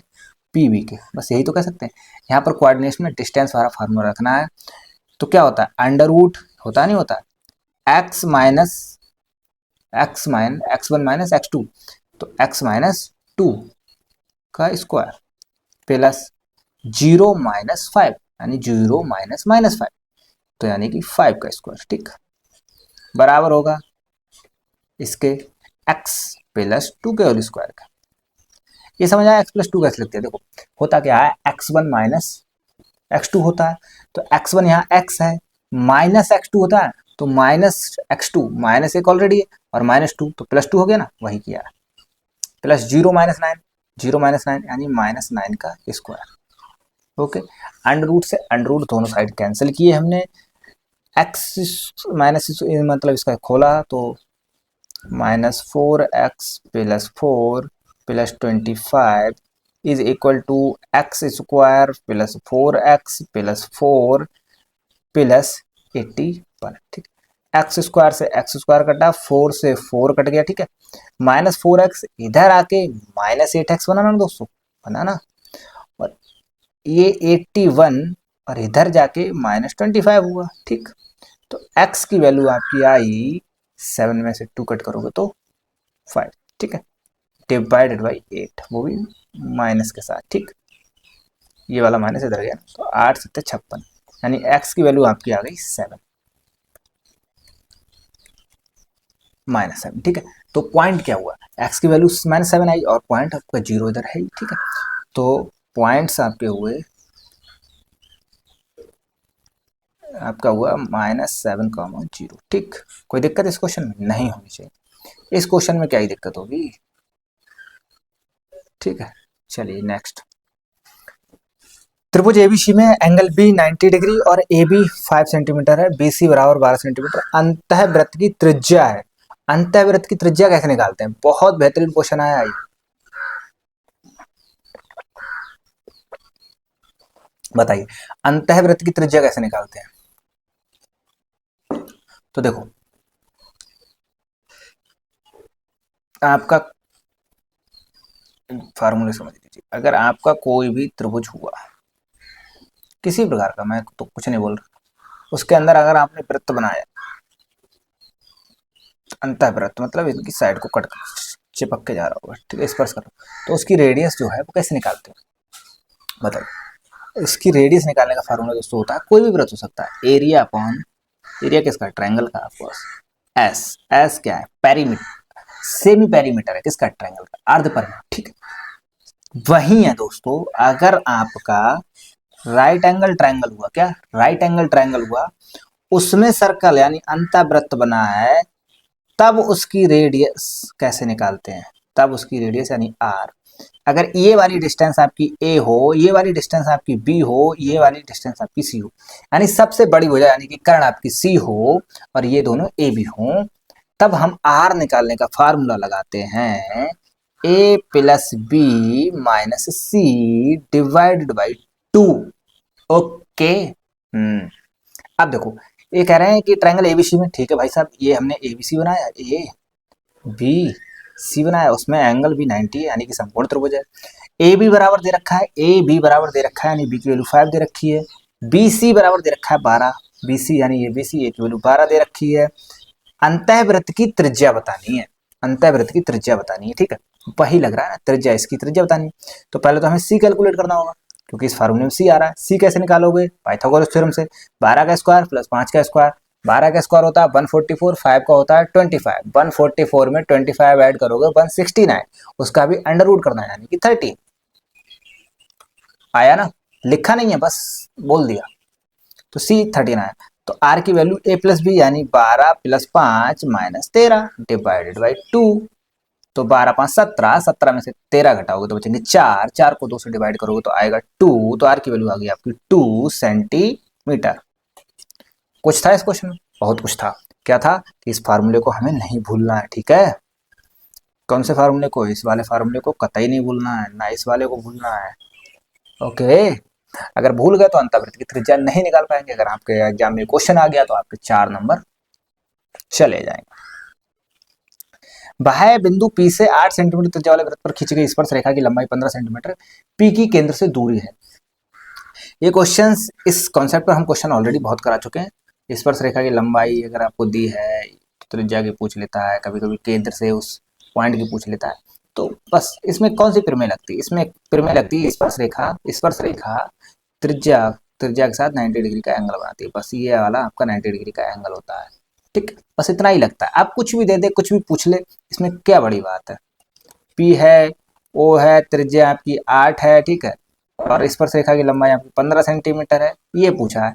पी बी के, बस यही तो कह सकते हैं। यहाँ पर कोऑर्डिनेशन में डिस्टेंस वाला फार्मूला रखना है। तो क्या होता है, अंडर रूट होता नहीं होता, x one minus x two, तो एक्स -2 का स्क्वायर प्लस 0 - 5, यानी 0 - -5, तो यानी कि 5 का स्क्वायर, ठीक, बराबर होगा इसके x प्लस 2 के होल स्क्वायर का। ये समझ आया, x प्लस 2 कैसे लिखते हैं। देखो होता क्या है, x1 माइनस x2 होता है, तो x1 यहाँ x है, माइनस x2 होता है, तो माइनस x2, माइनस एक ऑलरेडी है और -2, तो +2 हो गया ना, वही किया है, प्लस 0 - 9 यानी -9 का स्क्वायर। ओके, अंडर रूट से अंडर रूट दोनों साइड कैंसिल किए हमने, एक्स माइनस मतलब इसका खोला तो -4x plus 4 plus 25 is equal to x square plus 4x plus 4 plus 81, ठीक। एक्स स्क्वायर से एक्स स्क्वायर कटा, 4 से 4 कट गया, ठीक है। -4x इधर आके -8x बना ना दोस्तों, बना ना, और ये 81 और इधर जाके -25 हुआ, ठीक। तो x की वैल्यू आपकी आई 7 में से 2 कट करोगे तो 5, ठीक है, डिवाइडेड बाई 8, वो भी माइनस के साथ, ठीक। ये वाला माइनस इधर गया, तो 8 7 56, यानी x की वैल्यू आपकी आ गई 7 -7, ठीक है। तो पॉइंट क्या हुआ, x की वैल्यू -7 आई और पॉइंट आपका 0 इधर है, ठीक है। तो पॉइंट्स आपके हुए, आपका हुआ -7, ठीक। कोई दिक्कत इस क्वेश्चन में नहीं होनी चाहिए। इस क्वेश्चन में क्या ही दिक्कत होगी, ठीक है। चलिए नेक्स्ट, त्रिभुज एबीसी में एंगल बी 90 डिग्री और ए बी 5 सेंटीमीटर है, बी सी बराबर 12 सेंटीमीटर, अंतःवृत्त की त्रिज्या है। अंतःवृत्त की त्रिज्या कैसे निकालते हैं? बहुत बेहतरीन क्वेश्चन आया है, बताइए अंतःवृत्त की त्रिज्या कैसे निकालते हैं? तो देखो आपका फार्मूले समझ लीजिए, अगर आपका कोई भी त्रिभुज हुआ किसी प्रकार का, मैं तो कुछ नहीं बोल रहा, उसके अंदर अगर आपने वृत्त बनाया, अंतःवृत्त मतलब इनकी साइड को कट चिपक के जा रहा होगा, ठीक है, स्पर्श कर रहा, तो उसकी रेडियस जो है वो कैसे निकालते हैं बताइए? इसकी रेडियस निकालने का फार्मूला दोस्तों होता है, कोई भी वृत्त हो सकता है, एरिया अपॉन, एरिया किसका? ट्रायंगल का, ऑफकोर्स। एस, एस क्या है? पेरीमीटर, सेमी पेरीमीटर है किसका? ट्रायंगल का, अर्ध परिमित, ठीक है। वही है दोस्तों, अगर आपका राइट एंगल ट्रायंगल हुआ, क्या राइट एंगल ट्रायंगल हुआ, उसमें सर्कल यानी अंतःवृत्त बना है, तब उसकी रेडियस कैसे निकालते हैं? तब उसकी रेडियस यानी आर, अगर ये वाली डिस्टेंस आपकी ए हो, ये वाली डिस्टेंस आपकी बी हो, ये वाली डिस्टेंस आपकी सी हो, यानी सबसे बड़ी हो जाए, यानी कि कर्ण आपकी सी हो और ये दोनों ए बी हो, तब हम आर निकालने का फार्मूला लगाते हैं, a plus b minus c divided by 2। Okay, अब देखो ये कह रहे हैं कि ट्रायंगल एबीसी में, ठीक है भाई साहब, ये हमने एबीसी बनाया, ए बी सी बनाया, उसमें एंगल भी 90 है, यानी कि संपूर्ण त्रिभुज है। ए बी बराबर दे रखा है, ए बी बराबर दे रखा है, यानी बी की वैल्यू 5 दे रखी है, बी सी बराबर दे रखा है 12, बी सी यानी ये बी सी, ए की वैल्यू 12 दे रखी है। अंतःवृत्त की त्रिज्या बतानी है, अंतःवृत्त की त्रिज्या बतानी है, ठीक है, वही लग रहा है ना, त्रिज्या, इसकी त्रिज्या बतानी है। तो पहले तो हमें सी कैलकुलेट करना होगा, क्योंकि इस फार्मूले में सी आ रहा है। सी कैसे निकालोगे? पाइथागोरस थ्योरम से, 12 का स्क्वायर प्लस 5 का स्क्वायर, 12 का स्क्वायर होता है 144, 5 का होता है 25, 144 में 25 ऐड करोगे 169, उसका भी अंडर रूट करना है, यानी कि 30 आया ना, लिखा नहीं है बस बोल दिया, तो सी 13 आया। तो आर की वैल्यू ए प्लस बी यानी 12 प्लस 5 माइनस 13 डिवाइडेड बाई 2, तो 12 5 17, 17 में से 13 घटाओगे तो बचेंगे 4, 4 को 2 से डिवाइड करोगे तो आएगा 2, तो आर की वैल्यू आ गई आपकी 2 सेंटीमीटर। कुछ था इस क्वेश्चन में? बहुत कुछ था। क्या था कि इस फार्मूले को हमें नहीं भूलना है, ठीक है। कौन से फार्मूले को? इस वाले फार्मूले को कतई नहीं भूलना है, ना इस वाले को भूलना है, ओके। अगर भूल गए तो अंतःवृत्त की त्रिज्या नहीं निकाल पाएंगे। अगर आपके एग्जाम में क्वेश्चन आ गया तो आपके 4 नंबर चले जाएंगे। बाह्य बिंदु P से 8 सेंटीमीटर त्रिज्या वाले वृत्त पर खींची गई स्पर्श रेखा की लंबाई 15 सेंटीमीटर, P की केंद्र से दूरी है। ये क्वेश्चन, इस कॉन्सेप्ट पर हम क्वेश्चन ऑलरेडी बहुत करा चुके हैं। स्पर्श रेखा की लंबाई अगर आपको दी है, त्रिज्या की पूछ लेता है, कभी कभी केंद्र से उस पॉइंट की पूछ लेता है, तो बस इसमें कौन सी प्रमेय लगती है? इसमें प्रमेय लगती है स्पर्श रेखा, स्पर्श रेखा त्रिज्या, त्रिज्या के साथ 90 डिग्री का एंगल बनाती है, बस ये वाला आपका 90 डिग्री का एंगल होता है, ठीक, बस इतना ही लगता है। आप कुछ भी दे दे, कुछ भी पूछ ले, इसमें क्या बड़ी बात है। पी है, ओ है, त्रिज्या आपकी 8 है, ठीक है, और स्पर्श रेखा की लंबाई आपकी 15 सेंटीमीटर है, ये पूछा है।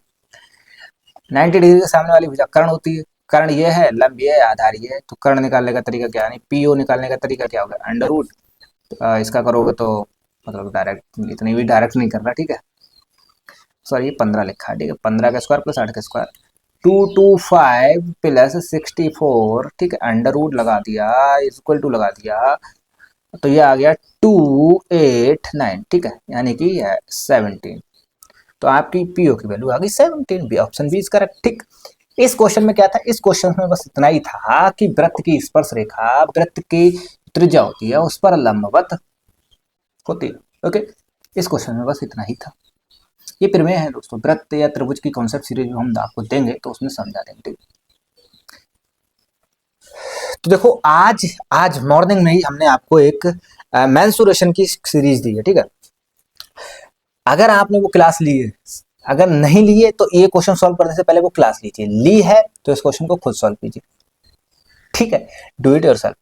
90 डिग्री के सामने वाली भुजा कर्ण होती है, कर्ण ये है, लंब ये है, आधार ये है, तो कर्ण निकालने का तरीका क्या है? पीओ निकालने का तरीका क्या होगा? अंडर रूट, इसका करोगे तो मतलब डायरेक्ट, इतनी भी डायरेक्ट नहीं कर रहा, ठीक है, सॉरी 15 लिखा है, ठीक है, 15 का स्क्वायर प्लस 8 का स्क्वायर, 225 प्लस 64, ठीक है, अंडर रूट लगा दिया, इक्वल टू लगा दिया, तो ये आ गया 289, ठीक है, यानी कि 17, तो आपकी पीओ की वैल्यू आ गई 17, B option B is correct, ठीक। इस क्वेश्चन में क्या था? इस क्वेश्चन में बस इतना ही था कि वृत्त की स्पर्श रेखा वृत्त की त्रिज्या होती है उस पर लंबवत होती है, ओके। इस क्वेश्चन में बस इतना ही था। ये प्रमेय है दोस्तों, वृत्त या त्रिभुज की कॉन्सेप्ट सीरीज हम आपको देंगे तो उसमें समझा देंगे, ठीक। तो देखो आज आज मॉर्निंग में ही हमने आपको एक मेंसुरेशन की सीरीज दी है, ठीक है। अगर आपने वो क्लास ली है, अगर नहीं लिए तो ये क्वेश्चन सॉल्व करने से पहले वो क्लास लीजिए, ली है तो इस क्वेश्चन को खुद सॉल्व कीजिए, ठीक है, डू इट योरसेल्फ।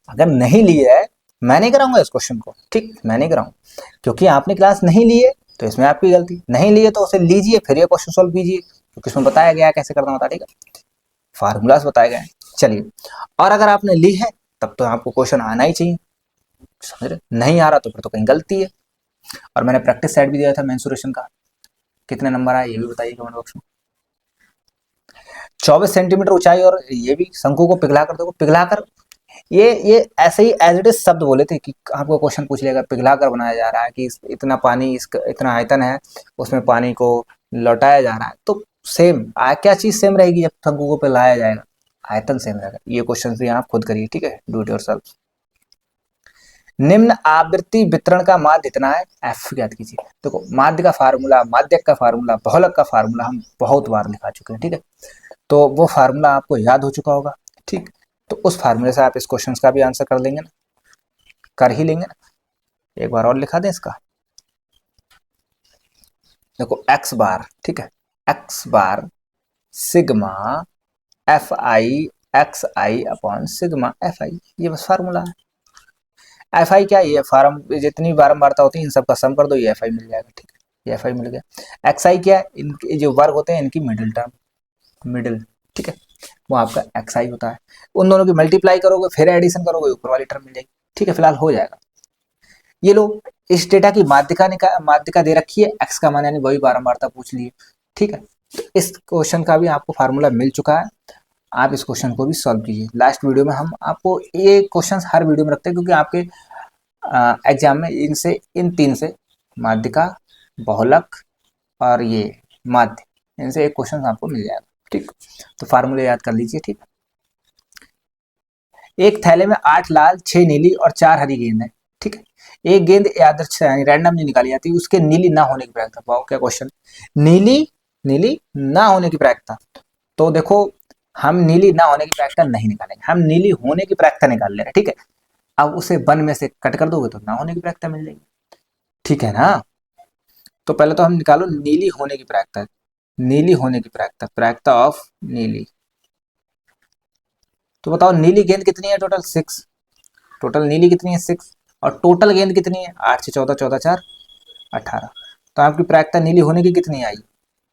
अगर नहीं लिए है, मैं नहीं कराऊंगा इस क्वेश्चन को, ठीक, मैं नहीं कराऊंगा, क्योंकि आपने क्लास नहीं ली है तो इसमें आपकी गलती, नहीं लिए तो उसे लीजिए फिर ये क्वेश्चन सॉल्व कीजिए, क्योंकि इसमें बताया गया है कैसे करना होता है, ठीक है, फार्मूलाज बताए गए हैं। चलिए, और अगर आपने ली है तब तो आपको क्वेश्चन आना ही चाहिए, समझ रहे? नहीं आ रहा तो फिर तो कहीं गलती है। और मैंने प्रैक्टिस सेट भी दिया था मेंसुरेशन का, कितने नंबर आए ये भी बताइए कमेंट बॉक्स में। 24 सेंटीमीटर ऊंचाई, और ये भी शंकु को पिघला कर, देखो पिघला कर, ये ऐसे ही एज इट इज शब्द बोले थे कि आपको क्वेश्चन पूछ लेगा पिघला कर बनाया जा रहा है कि इतना पानी, इसका इतना आयतन है, उसमें पानी को लौटाया जा रहा है। तो सेम क्या चीज सेम रहेगी जब शंकु को पिघलाया जाएगा? आयतन सेम रहेगा। ये क्वेश्चन भी आप खुद करिए, ठीक है, डू इट योरसेल्फ। निम्न आवृत्ति वितरण का माध्य इतना है, एफ ज्ञात कीजिए। देखो माध्य का फार्मूला, माध्यक का फार्मूला, बहुलक का फार्मूला हम बहुत बार लिखा चुके हैं, ठीक है, तो वो फार्मूला आपको याद हो चुका होगा, ठीक। तो उस फार्मूले से आप इस क्वेश्चन का भी आंसर कर लेंगे ना, कर ही लेंगे ना। एक बार और लिखा दें इसका, देखो एक्स बार, ठीक है, x bar sigma F I x I upon sigma F I, ये बस फार्मूला है। एफ आई क्या है? ये फार्म जितनी बारंबारता होती है इन सब का सम कर दो, ये एफ आई मिल जाएगा, ठीक है, ये एफ आई मिल गया। एक्स आई क्या है? इनके जो वर्ग होते हैं इनकी मिडिल टर्म, मिडिल, ठीक है, वो आपका एक्स आई होता है। उन दोनों की मल्टीप्लाई करोगे, फिर एडिशन करोगे, ऊपर वाली टर्म मिल जाएगी, ठीक है, फिलहाल हो जाएगा। ये लो, इस डेटा की माध्यिका दे रखी है, एक्स का मान यानी वही बारंबारता पूछ ली है, ठीक है। तो इस क्वेश्चन का भी आपको फार्मूला मिल चुका है, आप इस क्वेश्चन को भी सॉल्व कीजिए। लास्ट वीडियो में हम आपको ये क्वेश्चन हर वीडियो में रखते हैं, क्योंकि आपके एग्जाम में इन तीन से माध्यिका, बहुलक और ये माध्य, इनसे एक क्वेश्चन आपको मिल जाएगा, ठीक। तो फार्मूले याद कर लीजिए, ठीक। एक थैले में 8 लाल, 6 नीली और 4 हरी गेंद है, ठीक है। एक गेंद यादृच्छिक यानी रैंडमली निकाली जाती है, उसके नीली ना होने की प्रायिकता। वाओ क्या क्वेश्चन, नीली नीली ना होने की प्रायिकता। तो देखो हम नीली ना होने की प्रायिकता नहीं निकालेंगे, हम नीली होने की प्रायिकता निकाल ले रहे हैं, ठीक है। अब उसे वन में से कट कर दोगे तो ना होने की प्रायिकता मिल जाएगी, ठीक है ना। तो पहले तो हम निकालो नीली होने की प्रायिकता, नीली होने की प्रायिकता, प्रायिकता ऑफ नीली। तो बताओ नीली गेंद कितनी है? टोटल 6, टोटल नीली कितनी है? 6, और टोटल गेंद कितनी है? 8 से 14, 14 4 18। तो आपकी प्रायिकता नीली होने की कितनी आई?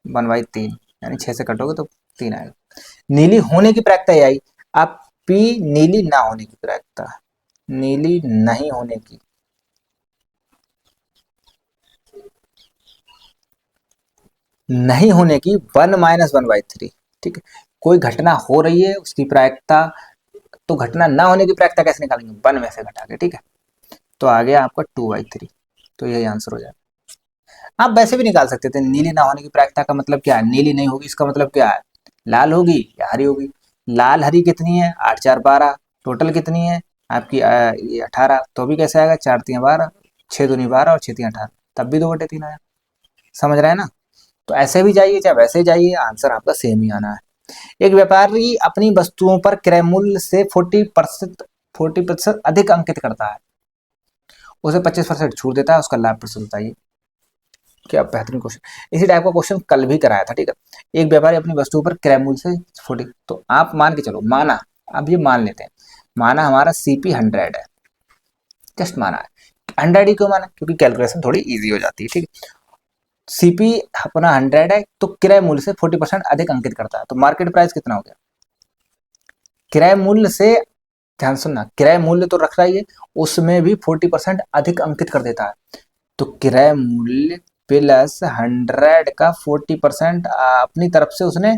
1/3, यानी 6 से कटोगे तो 3 आएगा। नीली होने की प्रायिकता ये आई। अब पी नीली ना होने की प्रायिकता, नीली नहीं होने की, नहीं होने की 1 - 1/3, ठीक है। कोई घटना हो रही है उसकी प्रायिकता, तो घटना ना होने की प्रायिकता कैसे निकालेंगे? 1 में से घटा के, ठीक है। तो आ गया आपका 2/3, तो यही आंसर हो जाएगा। आप वैसे भी निकाल सकते थे, नीली ना होने की प्रायिकता का मतलब क्या है? नीली नहीं होगी, इसका मतलब क्या है? लाल होगी या हरी होगी। लाल हरी कितनी है? 8 4 12, टोटल कितनी है आपकी? ये 18, तो भी कैसे आएगा? 4 3 12, 6 दूनी 12 और 6 3 18, तब भी 2/3 आया। समझ रहे हैं ना? तो ऐसे भी जाइए चाहे वैसे जाइए, आंसर आपका सेम ही आना है। एक व्यापारी अपनी वस्तुओं पर क्रय मूल्य से 40% अधिक अंकित करता है, उसे 25% छूट देता है, उसका लाभ प्रतिशत बताइए। क्या बेहतरीन क्वेश्चन। इसी टाइप का क्वेश्चन कल भी कराया था, ठीक है। एक व्यापारी अपनी वस्तु पर क्रय मूल्य से 40, तो आप मान के चलो, माना, अब ये मान लेते हैं, माना हमारा CP 100 है, जस्ट माना है। 100 ही क्यों माना? क्योंकि कैलकुलेशन थोड़ी इजी हो जाती है, ठीक है। CP अपना 100 है, तो क्रय मूल्य से 40% अधिक अंकित करता है, तो मार्केट प्राइस कितना हो गया? क्रय मूल्य से, ध्यान सुनना, क्रय मूल्य तो रख रहा है, उसमें भी 40% अधिक अंकित कर देता है। तो क्रय मूल्य प्लस 100 का 40% अपनी तरफ से उसने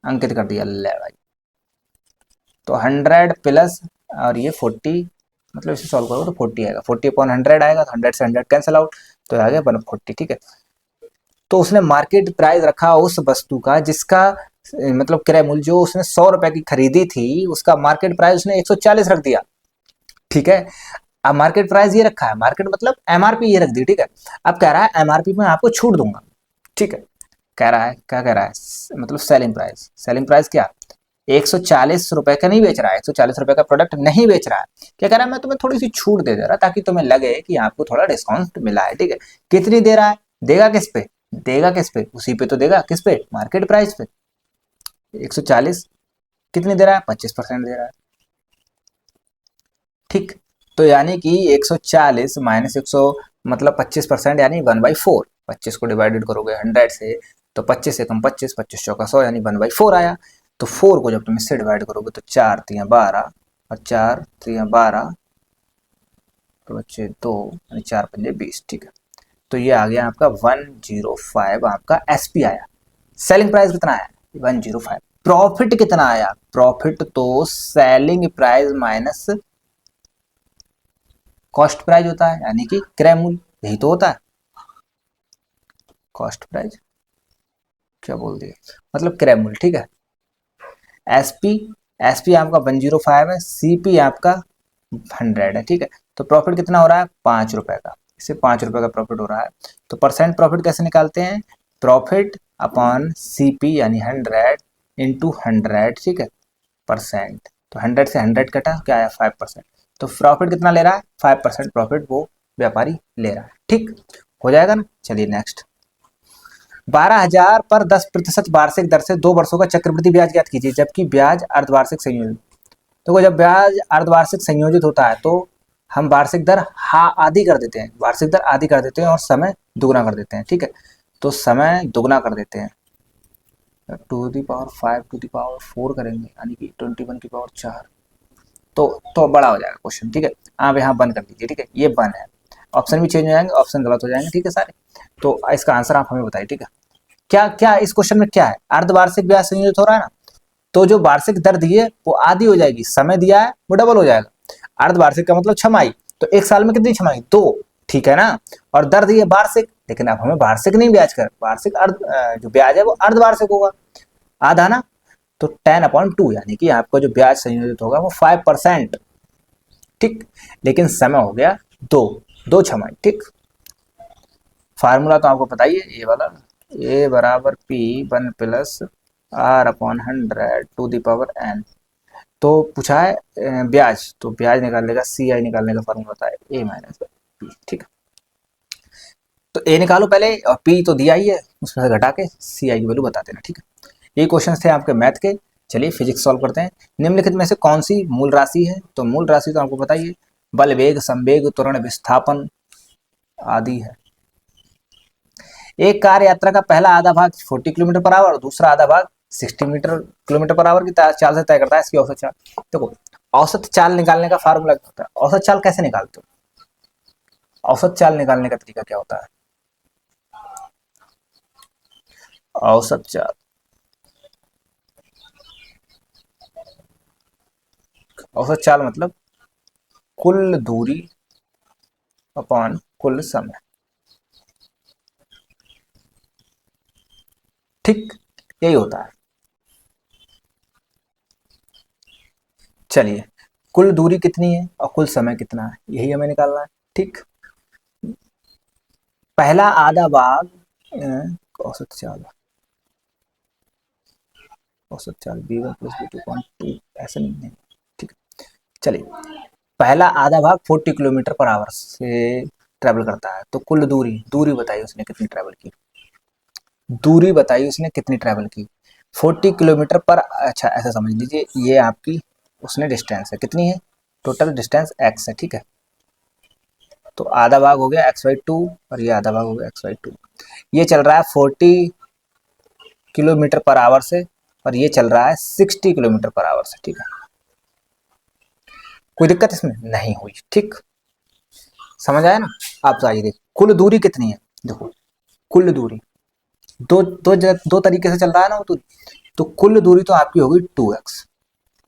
अंकित कर दिया, ले भाई। तो 100 प्लस और ये 40, मतलब इसे सॉल्व करोगे तो 40 आएगा, 40/100 आएगा, तो 100 से 100 कैंसिल आउट, तो आ गया 140, ठीक है। तो उसने मार्केट प्राइस रखा उस वस्तु का जिसका मतलब क्रय मूल्य, जो उसने 100 रुपए की खरीदी थी, उसका मार्केट प्राइस उसने 140 रख दिया, ठीक है। अब मार्केट प्राइस ये रखा है, मार्केट मतलब MRP ये रख दी, ठीक है। अब कह रहा है MRP में आपको छूट दूंगा, ठीक है। कह रहा है, क्या कह रहा है? मतलब सेलिंग प्राइस, सेलिंग प्राइस क्या? 140 रुपए का नहीं बेच रहा है, 140 रुपए का प्रोडक्ट नहीं बेच रहा है। क्या कह रहा है? मैं तुम्हें थोड़ी सी छूट दे रहा, ताकि तुम्हें लगे कि आपको थोड़ा डिस्काउंट मिला है, ठीक है। कितनी दे रहा है? देगा किस पे? देगा किस पे? उसी पे तो देगा, किस पे? मार्केट प्राइस पे। 140 कितनी दे रहा है? 25% दे रहा है, ठीक। तो यानी कि 140 माइनस 100 मतलब 25%, यानी 1/4। 25 को डिवाइडेड करोगे 100 से, तो 25 से कम 25, 25 चौका 100, यानी 1/4 आया। तो 4 को जब तुम इससे डिवाइड करोगे तो 4 3 12 और 4 3 12, तो बच्चे 2 यानी 4 पंजे 20, ठीक है। तो ये आ गया आपका 105 आपका एसपी आया। सेलिंग प्राइस कितना आया? 105। प्रॉफिट कितना आया? प्रॉफिट तो selling price minus cost price होता है, यानी कि क्रय मूल्य, यही तो होता है। कॉस्ट प्राइस क्या बोल दिया, मतलब क्रय मूल्य, ठीक है। एसपी एसपी आपका 105 है, सीपी आपका 100 है, ठीक है। तो प्रॉफिट कितना हो रहा है? 5 रुपए का। इससे 5 रुपए का प्रॉफिट हो रहा है। तो परसेंट प्रॉफिट कैसे निकालते हैं? प्रॉफिट अपॉन सीपी यानी 100 इंटू 100, ठीक है, परसेंट। तो 100 से 100 कटा, क्या आया? 5%। तो प्रॉफिट कितना ले रहा है? 5% प्रॉफिट वो व्यापारी ले रहा है, ठीक हो जाएगा ना। चलिए नेक्स्ट। 12,000 पर 10% वार्षिक दर से 2 वर्षों का चक्रवृद्धि ब्याज ज्ञात कीजिए, जबकि ब्याज अर्धवार्षिक संयोजित। देखो जब ब्याज अर्धवार्षिक संयोजित होता है तो हम वार्षिक दर आधी कर देते हैं, वार्षिक दर आधी कर देते हैं और समय दुगना कर देते हैं, ठीक है। तो समय दुगना कर देते हैं, 2 की पावर 5 2 की पावर 4 करेंगे, यानी कि 21 की पावर 4। तो बड़ा हो जाएगा क्वेश्चन, ठीक है। आप यहाँ बंद कर दीजिए, ठीक है, ये बंद है। ऑप्शन भी चेंज हो जाएंगे, ऑप्शन गलत हो जाएंगे, ठीक है सारे। तो इसका आंसर आप हमें बताइए, ठीक है। क्या क्या इस क्वेश्चन में क्या है? अर्धवार्षिक ब्याज संयोजित हो रहा है ना, तो जो वार्षिक दर दी है वो आधी हो जाएगी, समय दिया है वो डबल हो जाएगा। अर्धवार्षिक का मतलब छमाही, तो एक साल में कितनी छमाही? 2, ठीक है ना। और दर दी है वार्षिक, लेकिन अब हमें वार्षिक नहीं ब्याज कर, वार्षिक जो ब्याज है वो अर्धवार्षिक होगा, आधा ना। तो 10/2 यानी कि आपका जो ब्याज संयोजित होगा वो 5%, ठीक। लेकिन समय हो गया 2, 2 छमाही, ठीक। फार्मूला तो आपको पता ही है, ये वाला, ए बराबर P1 + R/100 to the power n। तो पूछा है ब्याज, तो ब्याज निकालने का सी आई निकालने का फार्मूला होता है A - P, ठीक है। तो ए निकालो पहले और पी तो दिया ही है, उसमें से घटा के सी आई की वैल्यू बता देना, ठीक है। ये क्वेश्चन थे आपके मैथ के। चलिए फिजिक्स सॉल्व करते हैं। निम्नलिखित में से कौन सी मूल राशि है? तो मूल राशि तो आपको पता ही है, बल, वेग, संवेग, त्वरण, विस्थापन आदि है। एक कार यात्रा का पहला आधा भाग 40 किलोमीटर पर आवर और दूसरा आधा भाग 60 किलोमीटर पर आवर की चाल से तय करता है इसकी औसत चाल। देखो औसत चाल निकालने का फार्मूला क्या होता है? औसत चाल कैसे निकालते हो? औसत चाल निकालने का तरीका क्या होता है? औसत चाल, औसत चाल मतलब कुल दूरी अपॉन कुल समय, ठीक, यही होता है। चलिए कुल दूरी कितनी है और कुल समय कितना है, यही हमें निकालना है, ठीक। पहला आधा भाग औसत चाल, औसत चाल b1 + b2 ऐसा नहीं है, ठीक। चलिए पहला आधा भाग 40 किलोमीटर पर आवर से ट्रेवल करता है, तो कुल दूरी, दूरी बताइए उसने कितनी ट्रेवल की, दूरी बताइए उसने कितनी ट्रेवल की। 40 किलोमीटर पर, अच्छा ऐसा समझ लीजिए ये आपकी उसने डिस्टेंस है, कितनी है? टोटल डिस्टेंस x है, ठीक है। तो आधा भाग हो गया x/2 और ये आधा भाग हो गया x/2। ये चल रहा है 40 किलोमीटर पर आवर से और ये चल रहा है 60 किलोमीटर पर आवर से, ठीक है। कोई दिक्कत इसमें नहीं हुई, ठीक, समझ आया ना। आप तो आइए देखो कुल दूरी कितनी है, देखो कुल दूरी दो तरीके से चल रहा है ना वो तो कुल दूरी तो आपकी होगी 2x,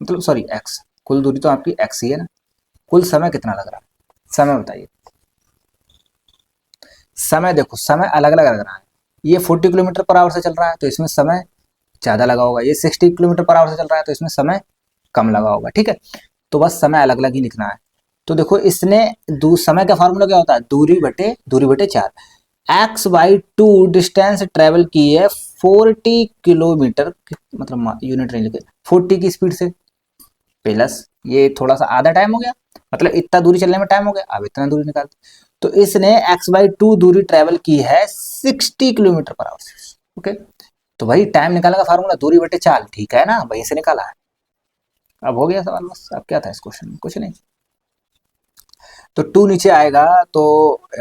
मतलब सॉरी x, कुल दूरी तो आपकी x ही है ना। कुल समय कितना लग रहा है? समय बताइए। समय देखो समय अलग अलग लग रहा है, ये 40 किलोमीटर पर आवर से चल रहा है तो इसमें समय ज़्यादा लगा होगा, ये 60 किलोमीटर पर आवर से चल रहा है तो इसमें समय कम लगा होगा, ठीक है। तो बस समय अलग अलग ही लिखना है। तो देखो इसने समय का फार्मूला क्या होता है? दूरी बटे 4। x/2 डिस्टेंस ट्रेवल की है 40 किलोमीटर, मतलब यूनिट नहीं लिखे, 40 की स्पीड से, प्लस ये थोड़ा सा आधा टाइम हो गया, मतलब इतना दूरी चलने में टाइम हो गया, अब इतना दूरी निकालते। तो इसने x/2 दूरी ट्रेवल की है 60 किलोमीटर पर आवर, ओके। तो वही टाइम निकालने का फार्मूला दूरी बटे चाल, ठीक है ना, वहीं से निकाला है। अब हो गया सवाल, बस अब क्या था इस क्वेश्चन में? कुछ नहीं। तो 2 नीचे आएगा तो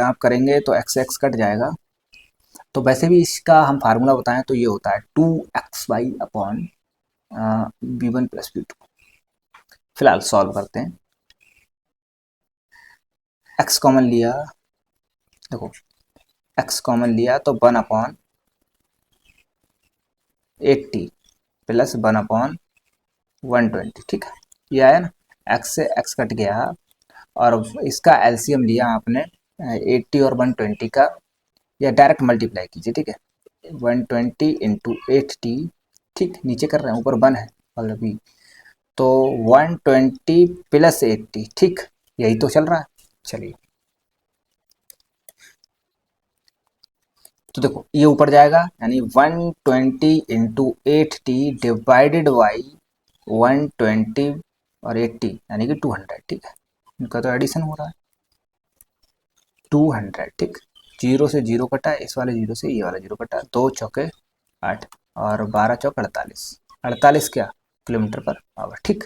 आप करेंगे तो x कट जाएगा। तो वैसे भी इसका हम फार्मूला बताएं तो ये होता है 2xy/b1 + b2। फिलहाल सॉल्व करते हैं। एक्स कॉमन लिया, देखो एक्स कॉमन लिया तो 1/80 प्लस 1/120, ठीक है, ये आया ना, एक्स से एक्स कट गया, और इसका एलसीएम लिया आपने 80 और 120 का, या डायरेक्ट मल्टीप्लाई कीजिए, ठीक है, 120 इंटू 80, ठीक, नीचे कर रहे हैं, ऊपर 1 है ऑलरेडी, तो 120 प्लस 80, ठीक, यही तो चल रहा है। चलिए, तो देखो ये ऊपर जाएगा, यानी 120 इंटू 80 डिवाइडेड बाई 120 और 80, यानी कि 200, ठीक है, इनका तो एडिशन हो रहा है, 200, ठीक, जीरो से जीरो कटा, इस वाले जीरो से ये वाला जीरो कटा, 2 चौके 8 और 12 चौक 48, 48 क्या, किलोमीटर पर आवर, ठीक,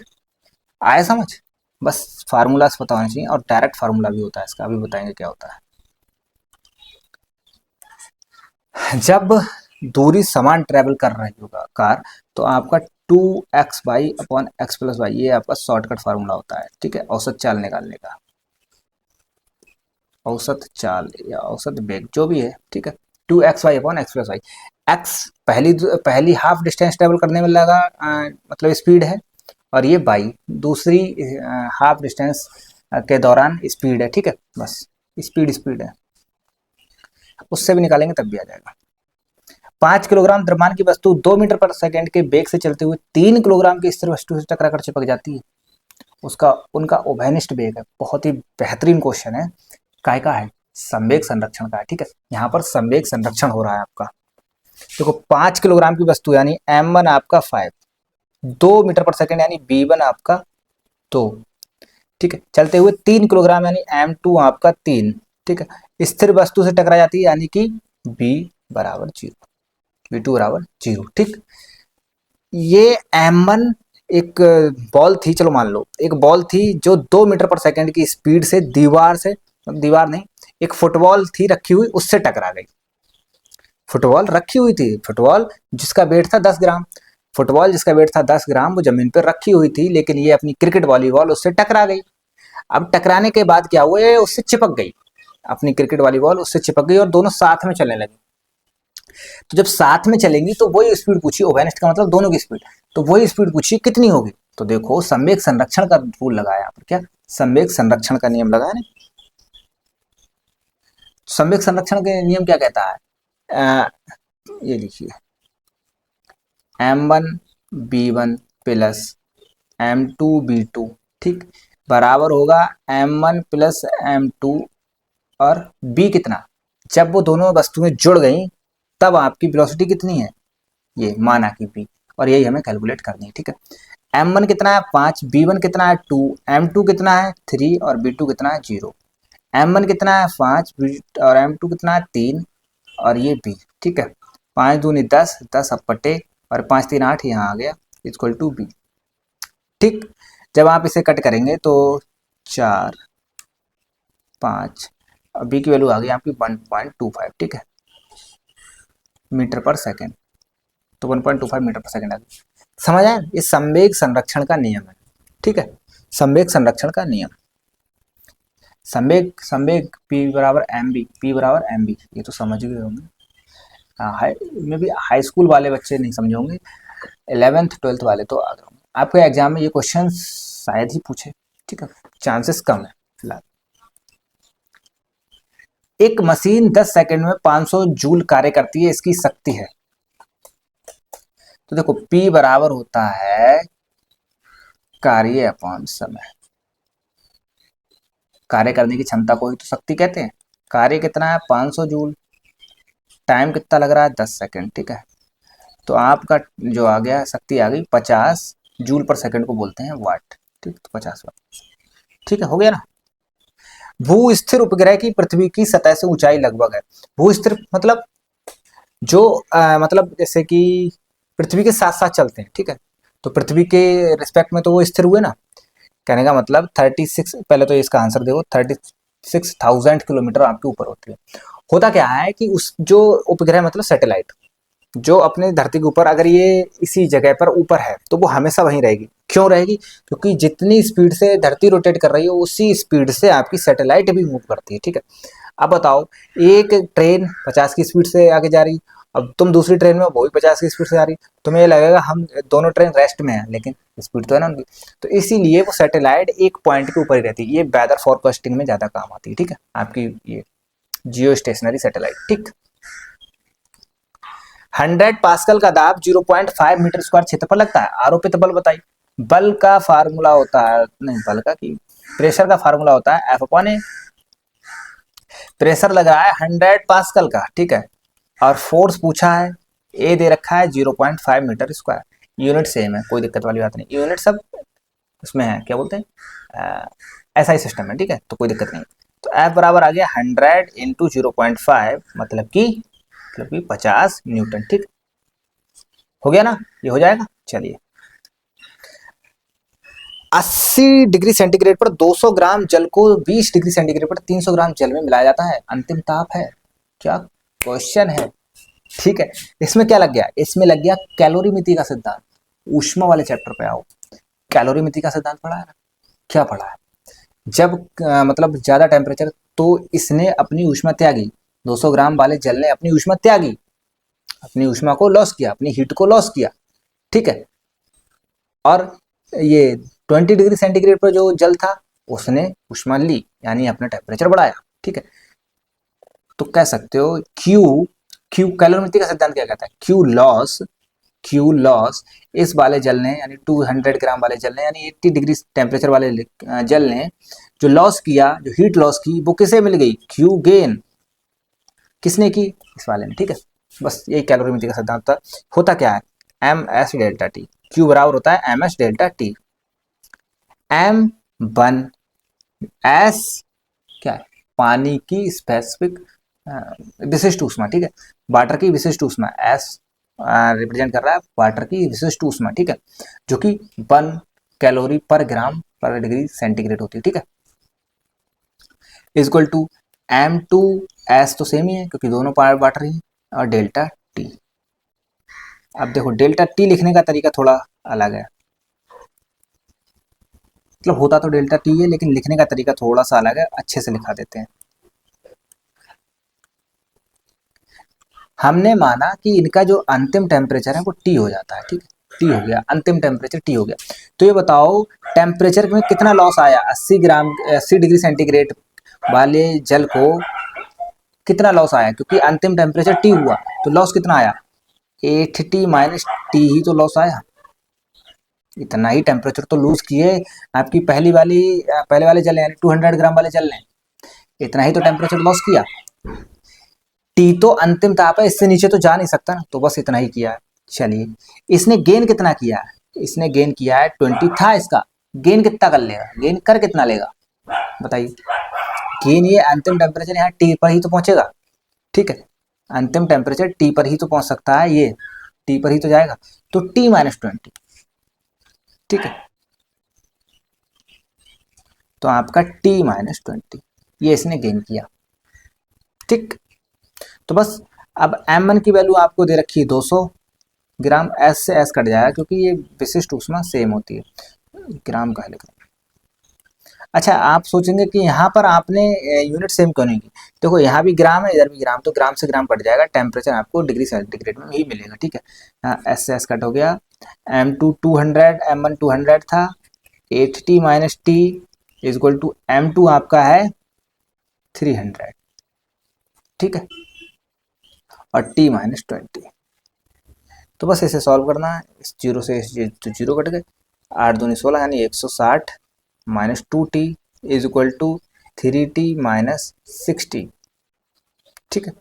आया समझ। बस फार्मूलाज पता होना चाहिए, और डायरेक्ट फार्मूला भी होता है इसका, अभी बताएंगे क्या होता है। जब दूरी समान ट्रेवल कर रही होगा कार, तो आपका 2x/(x+y) ये आपका शॉर्टकट फार्मूला होता है, ठीक है, औसत चाल निकालने का, औसत चाल या औसत वेग जो भी है, ठीक है, 2x/(x+y), x पहली हाफ डिस्टेंस ट्रेवल करने में लगा मतलब स्पीड है, और ये बाई दूसरी हाफ डिस्टेंस के दौरान स्पीड है, ठीक है, बस स्पीड है, उससे भी निकालेंगे तब भी आ जाएगा। 5 किलोग्राम द्रव्यमान की वस्तु 2 मीटर पर सेकंड के वेग से चलते हुए 3 किलोग्राम की स्थिर वस्तु से टकराकर चिपक जाती है, उसका उनका उभयनिष्ठ वेग है। बहुत ही बेहतरीन क्वेश्चन है, काय का है, संवेग संरक्षण का है, ठीक है, यहाँ पर संवेग संरक्षण हो रहा है आपका। देखो 5 किलोग्राम की वस्तु यानी m1 आपका 5, 2 मीटर पर सेकंड यानी b1 आपका 2, ठीक है, चलते हुए 3 किलोग्राम यानी m2 आपका 3, ठीक है, स्थिर वस्तु से टकरा जाती है यानी कि b बराबर 0, v2 बराबर 0, ठीक। ये m1 एक बॉल थी, चलो मान लो एक बॉल थी जो 2 मीटर पर सेकंड की स्पीड से दीवार नहीं, एक फुटबॉल थी रखी हुई, उससे टकरा गई। फुटबॉल रखी हुई थी, फुटबॉल जिसका वेट था 10 ग्राम, फुटबॉल जिसका वेट था 10 ग्राम, वो जमीन पर रखी हुई थी, लेकिन ये अपनी क्रिकेट वाली बॉल उससे टकरा गई। अब टकराने के बाद क्या हुआ, उससे चिपक गई, अपनी क्रिकेट वाली बॉल उससे चिपक गई, और दोनों साथ में चलने लगी। तो जब साथ में चलेंगी तो वही स्पीड पूछी, ओवेनिस्ट का मतलब दोनों की स्पीड, तो वही स्पीड पूछी कितनी होगी, तो देखो संवेग संरक्षण का रूल लगाया यहाँ पर, क्या संवेग संरक्षण का नियम लगाया ना। संवेग संरक्षण के नियम क्या कहता है, ये लिखिए m1b1 प्लस m2b2, ठीक, बराबर होगा m1 प्लस m2, और b कितना, जब वो दोनों वस्तुएं जुड़ गई तब आपकी वेलोसिटी कितनी है, ये माना कि b, और यही हमें कैलकुलेट करनी है, ठीक है। m1 कितना है 5, b1 कितना है 2, m2 कितना है 3 और b2 कितना है 0। m1 कितना है 5 और m2 कितना है 3 और ये b, ठीक है, 5 दूनी 10, 10 अब पटे, और 5 3 8 यहाँ आ गया, इक्वल टू b, ठीक। जब आप इसे कट करेंगे तो 4 5, और b की वैल्यू आ गई आपकी 1.25, ठीक है, मीटर पर सेकेंड, तो 1.25 मीटर पर सेकेंड आ गई। समझ आया, ये संवेग संरक्षण का नियम है, ठीक है, संवेग संरक्षण का नियम, संवेग संवेग p बराबर mb, ये तो समझ गए होंगे, में भी हाई स्कूल वाले बच्चे नहीं समझे होंगे, 11th 12th वाले तो आ गए होंगे। आपके एग्जाम में ये क्वेश्चन शायद ही पूछे, ठीक है, चांसेस कम है फिलहाल। एक मशीन 10 सेकंड में 500 जूल कार्य करती है, इसकी शक्ति है, तो देखो P बराबर होता है कार्य अपॉन समय, कार्य करने की क्षमता को ही तो शक्ति कहते हैं। कार्य कितना है 500 जूल, टाइम कितना लग रहा है 10 सेकंड, ठीक है, तो आपका जो आ गया शक्ति आ गई 50 जूल पर सेकंड को बोलते हैं वाट, ठीक, तो 50 वाट, ठीक है, हो गया ना। भू स्थिर उपग्रह की पृथ्वी की सतह से ऊंचाई लगभग है, भू स्थिर मतलब जो मतलब जैसे कि पृथ्वी के साथ साथ चलते हैं, ठीक है, तो पृथ्वी के रिस्पेक्ट में तो वो स्थिर हुए ना, कहने का मतलब 36, पहले तो इसका आंसर देखो, 36,000 किलोमीटर आपके ऊपर होती है। होता क्या है कि उस जो उपग्रह मतलब सैटेलाइट, जो अपने धरती के ऊपर, अगर ये इसी जगह पर ऊपर है तो वो हमेशा वहीं रहेगी। क्यों रहेगी? क्योंकि जितनी स्पीड से धरती रोटेट कर रही है उसी स्पीड से आपकी सैटेलाइट भी मूव करती है, ठीक है। अब बताओ, एक ट्रेन 50 की स्पीड से आगे जा रही, अब तुम दूसरी ट्रेन में, वो भी 50 की स्पीड से आ रही, तुम्हें ये लगेगा हम दोनों ट्रेन रेस्ट में है, लेकिन स्पीड तो है ना उनकी। तो इसीलिए वो सैटेलाइट एक पॉइंट के ऊपर ही रहती है। ये वेदर फोरकास्टिंग में ज्यादा काम आती है, ठीक है, आपकी ये जियो स्टेशनरी सैटेलाइट, ठीक। 100 पास्कल का दाब 0.5 मीटर स्क्वायर क्षेत्र पर लगता है। आरोपित बल बताइए। बल का फार्मूला होता है, नहीं बल का की प्रेशर का फार्मूला होता है एफ अपॉन ए। प्रेशर लग रहा है 100 पास्कल का, ठीक है, और फोर्स पूछा है, ए दे रखा है 0.5 मीटर स्क्वायर। यूनिट सेम है, कोई दिक्कत वाली बात नहीं, यूनिट सब उसमें है, क्या बोलते हैं, ऐसा ही सिस्टम है, ठीक है, तो कोई दिक्कत नहीं। तो एफ बराबर आ गया 100 इंटू 0.5, मतलब कि 50 न्यूटन, ठीक हो गया ना, ये हो जाएगा। चलिए, 80 डिग्री सेंटीग्रेड पर 200 ग्राम जल को 20 डिग्री सेंटीग्रेड पर 300 ग्राम जल में मिलाया जाता है। अंतिम ताप है, क्या क्वेश्चन है, ठीक है। इसमें क्या लग गया? इसमें लग गया कैलोरीमिति का सिद्धांत। ऊष्मा वाले चैप्टर पे आओ, कैलोरीमिति का सिद्धांत पढ़ा है ना? क्या पढ़ा है? जब मतलब ज्यादा टेम्परेचर, तो इसने अपनी ऊष्मा त्यागी, 200 ग्राम वाले जल ने अपनी ऊष्मा त्यागी, अपनी ऊष्मा को लॉस किया, अपनी हीट को लॉस किया, ठीक है। और ये 20 डिग्री सेंटीग्रेड पर जो जल था उसने ऊष्मा ली, यानी अपना टेम्परेचर बढ़ाया, ठीक है। तो कह सकते हो क्यू कैलोरीमिति का सिद्धांत क्या कहता है? क्यू लॉस इस वाले जल ने, यानी 200 ग्राम वाले जल ने, यानी 80 डिग्री टेम्परेचर वाले जल ने जो लॉस किया, जो हीट लॉस की, वो किसे मिल गई? क्यू गेन किसने की? इस वाले ने, ठीक है। बस यही कैलोरीमिति का सिद्धांत था। होता क्या है? M S delta T, Q बराबर होता है M S delta T. M one S क्या है? पानी की स्पेसिफिक विशिष्ट ऊष्मा, ठीक है, वाटर की विशिष्ट ऊष्मा। एस रिप्रेजेंट कर रहा है वाटर की विशिष्ट ऊष्मा, ठीक है, जो कि 1 कैलोरी पर ग्राम पर डिग्री सेंटीग्रेड होती है, ठीक है। Is equal to M2 S तो सेम ही है क्योंकि दोनों पार्ट वाटर ही, और डेल्टा टी। अब देखो, डेल्टा टी लिखने का तरीका थोड़ा अलग है, मतलब होता तो डेल्टा टी है, लेकिन लिखने का तरीका थोड़ा सा अलग है, अच्छे से लिखा देते हैं। हमने माना कि इनका जो अंतिम टेम्परेचर है वो टी हो जाता है, ठीक है, टी हो गया, अंतिम टेम्परेचर टी हो गया। तो ये बताओ टेम्परेचर में कितना लॉस आया? 80 डिग्री सेंटीग्रेड वाले जल को कितना लॉस आया? क्योंकि अंतिम टेम्परेचर टी हुआ, तो लॉस कितना आया? 8T माइनस टी ही तो लॉस आया। इतना ही टेम्परेचर तो लूज किए आपकी पहले वाले जल यानी 200 ग्राम वाले जल ने, इतना ही तो टेम्परेचर लॉस किया। टी तो अंतिम ताप है, इससे नीचे तो जा नहीं सकता ना, तो बस इतना ही किया है। चलिए, इसने गेन कितना किया है? इसने गेन किया है 20 था इसका, गेन कितना कर लेगा? गेन कर कितना लेगा बताइए? गेन ये अंतिम टेम्परेचर यहाँ टी पर ही तो पहुंचेगा, ठीक है, अंतिम टेम्परेचर टी पर ही तो पहुंच सकता है, ये टी पर ही तो जाएगा, तो T-20, ठीक है। तो आपका T-20 ये इसने गेन किया, ठीक। तो बस अब M1 की वैल्यू आपको दे रखी है 200 ग्राम, S से S कट जाएगा क्योंकि ये विशिष्ट ऊष्मा सेम होती है, ग्राम का लिख। अच्छा, आप सोचेंगे कि यहाँ पर आपने यूनिट सेम क्यों नहीं की? देखो, यहाँ भी ग्राम है, इधर भी ग्राम, तो ग्राम से ग्राम कट जाएगा, टेम्परेचर आपको डिग्री सेंटीग्रेड में ही मिलेगा, ठीक है। S से S कट हो गया, M2 200, M1 200 था, 8T minus T is equal to M2 आपका है 300, ठीक है, और T-20। तो बस इसे सॉल्व करना है, इस जीरो से इस जीरो कट गए, 8 दूनी 16 यानी 160 minus 2T is equal to 3T minus 6T, ठीक है।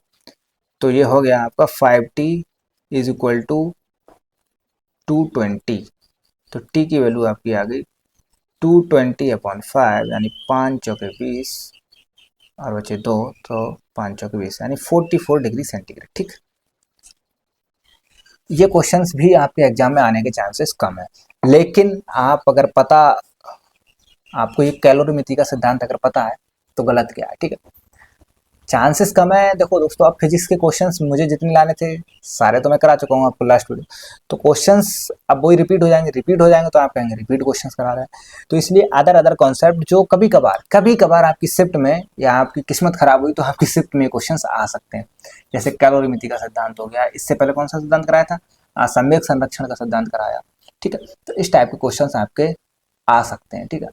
तो ये हो गया आपका 5T इज इक्वल टू 220। तो T की वैल्यू आपकी आ गई 220/5 यानी 5 चौके 20 और बचे 2, तो 5 चौके 20 यानी 44 डिग्री सेंटीग्रेड, ठीक। ये क्वेश्चंस भी आपके एग्जाम में आने के चांसेस कम है, लेकिन आप अगर पता, आपको ये कैलोरीमिति का सिद्धांत अगर पता है तो गलत क्या है, ठीक है। चांसेस कम है। देखो दोस्तों, अब फिजिक्स के क्वेश्चंस मुझे जितने लाने थे सारे तो मैं करा चुका हूँ आपको लास्ट वीडियो, तो क्वेश्चंस अब वही रिपीट हो जाएंगे तो आप कहेंगे रिपीट क्वेश्चंस करा रहे हैं। तो इसलिए अदर कॉन्सेप्ट जो कभी कभार आपकी शिफ्ट में या आपकी किस्मत खराब हुई तो आपकी शिफ्ट में क्वेश्चंस आ सकते हैं। जैसे कैलोरीमिति का सिद्धांत हो गया, इससे पहले कौन सा सिद्धांत कराया था, सम्यक संरक्षण का सिद्धांत कराया। ठीक है, तो इस टाइप के क्वेश्चंस आपके आ सकते हैं। ठीक है,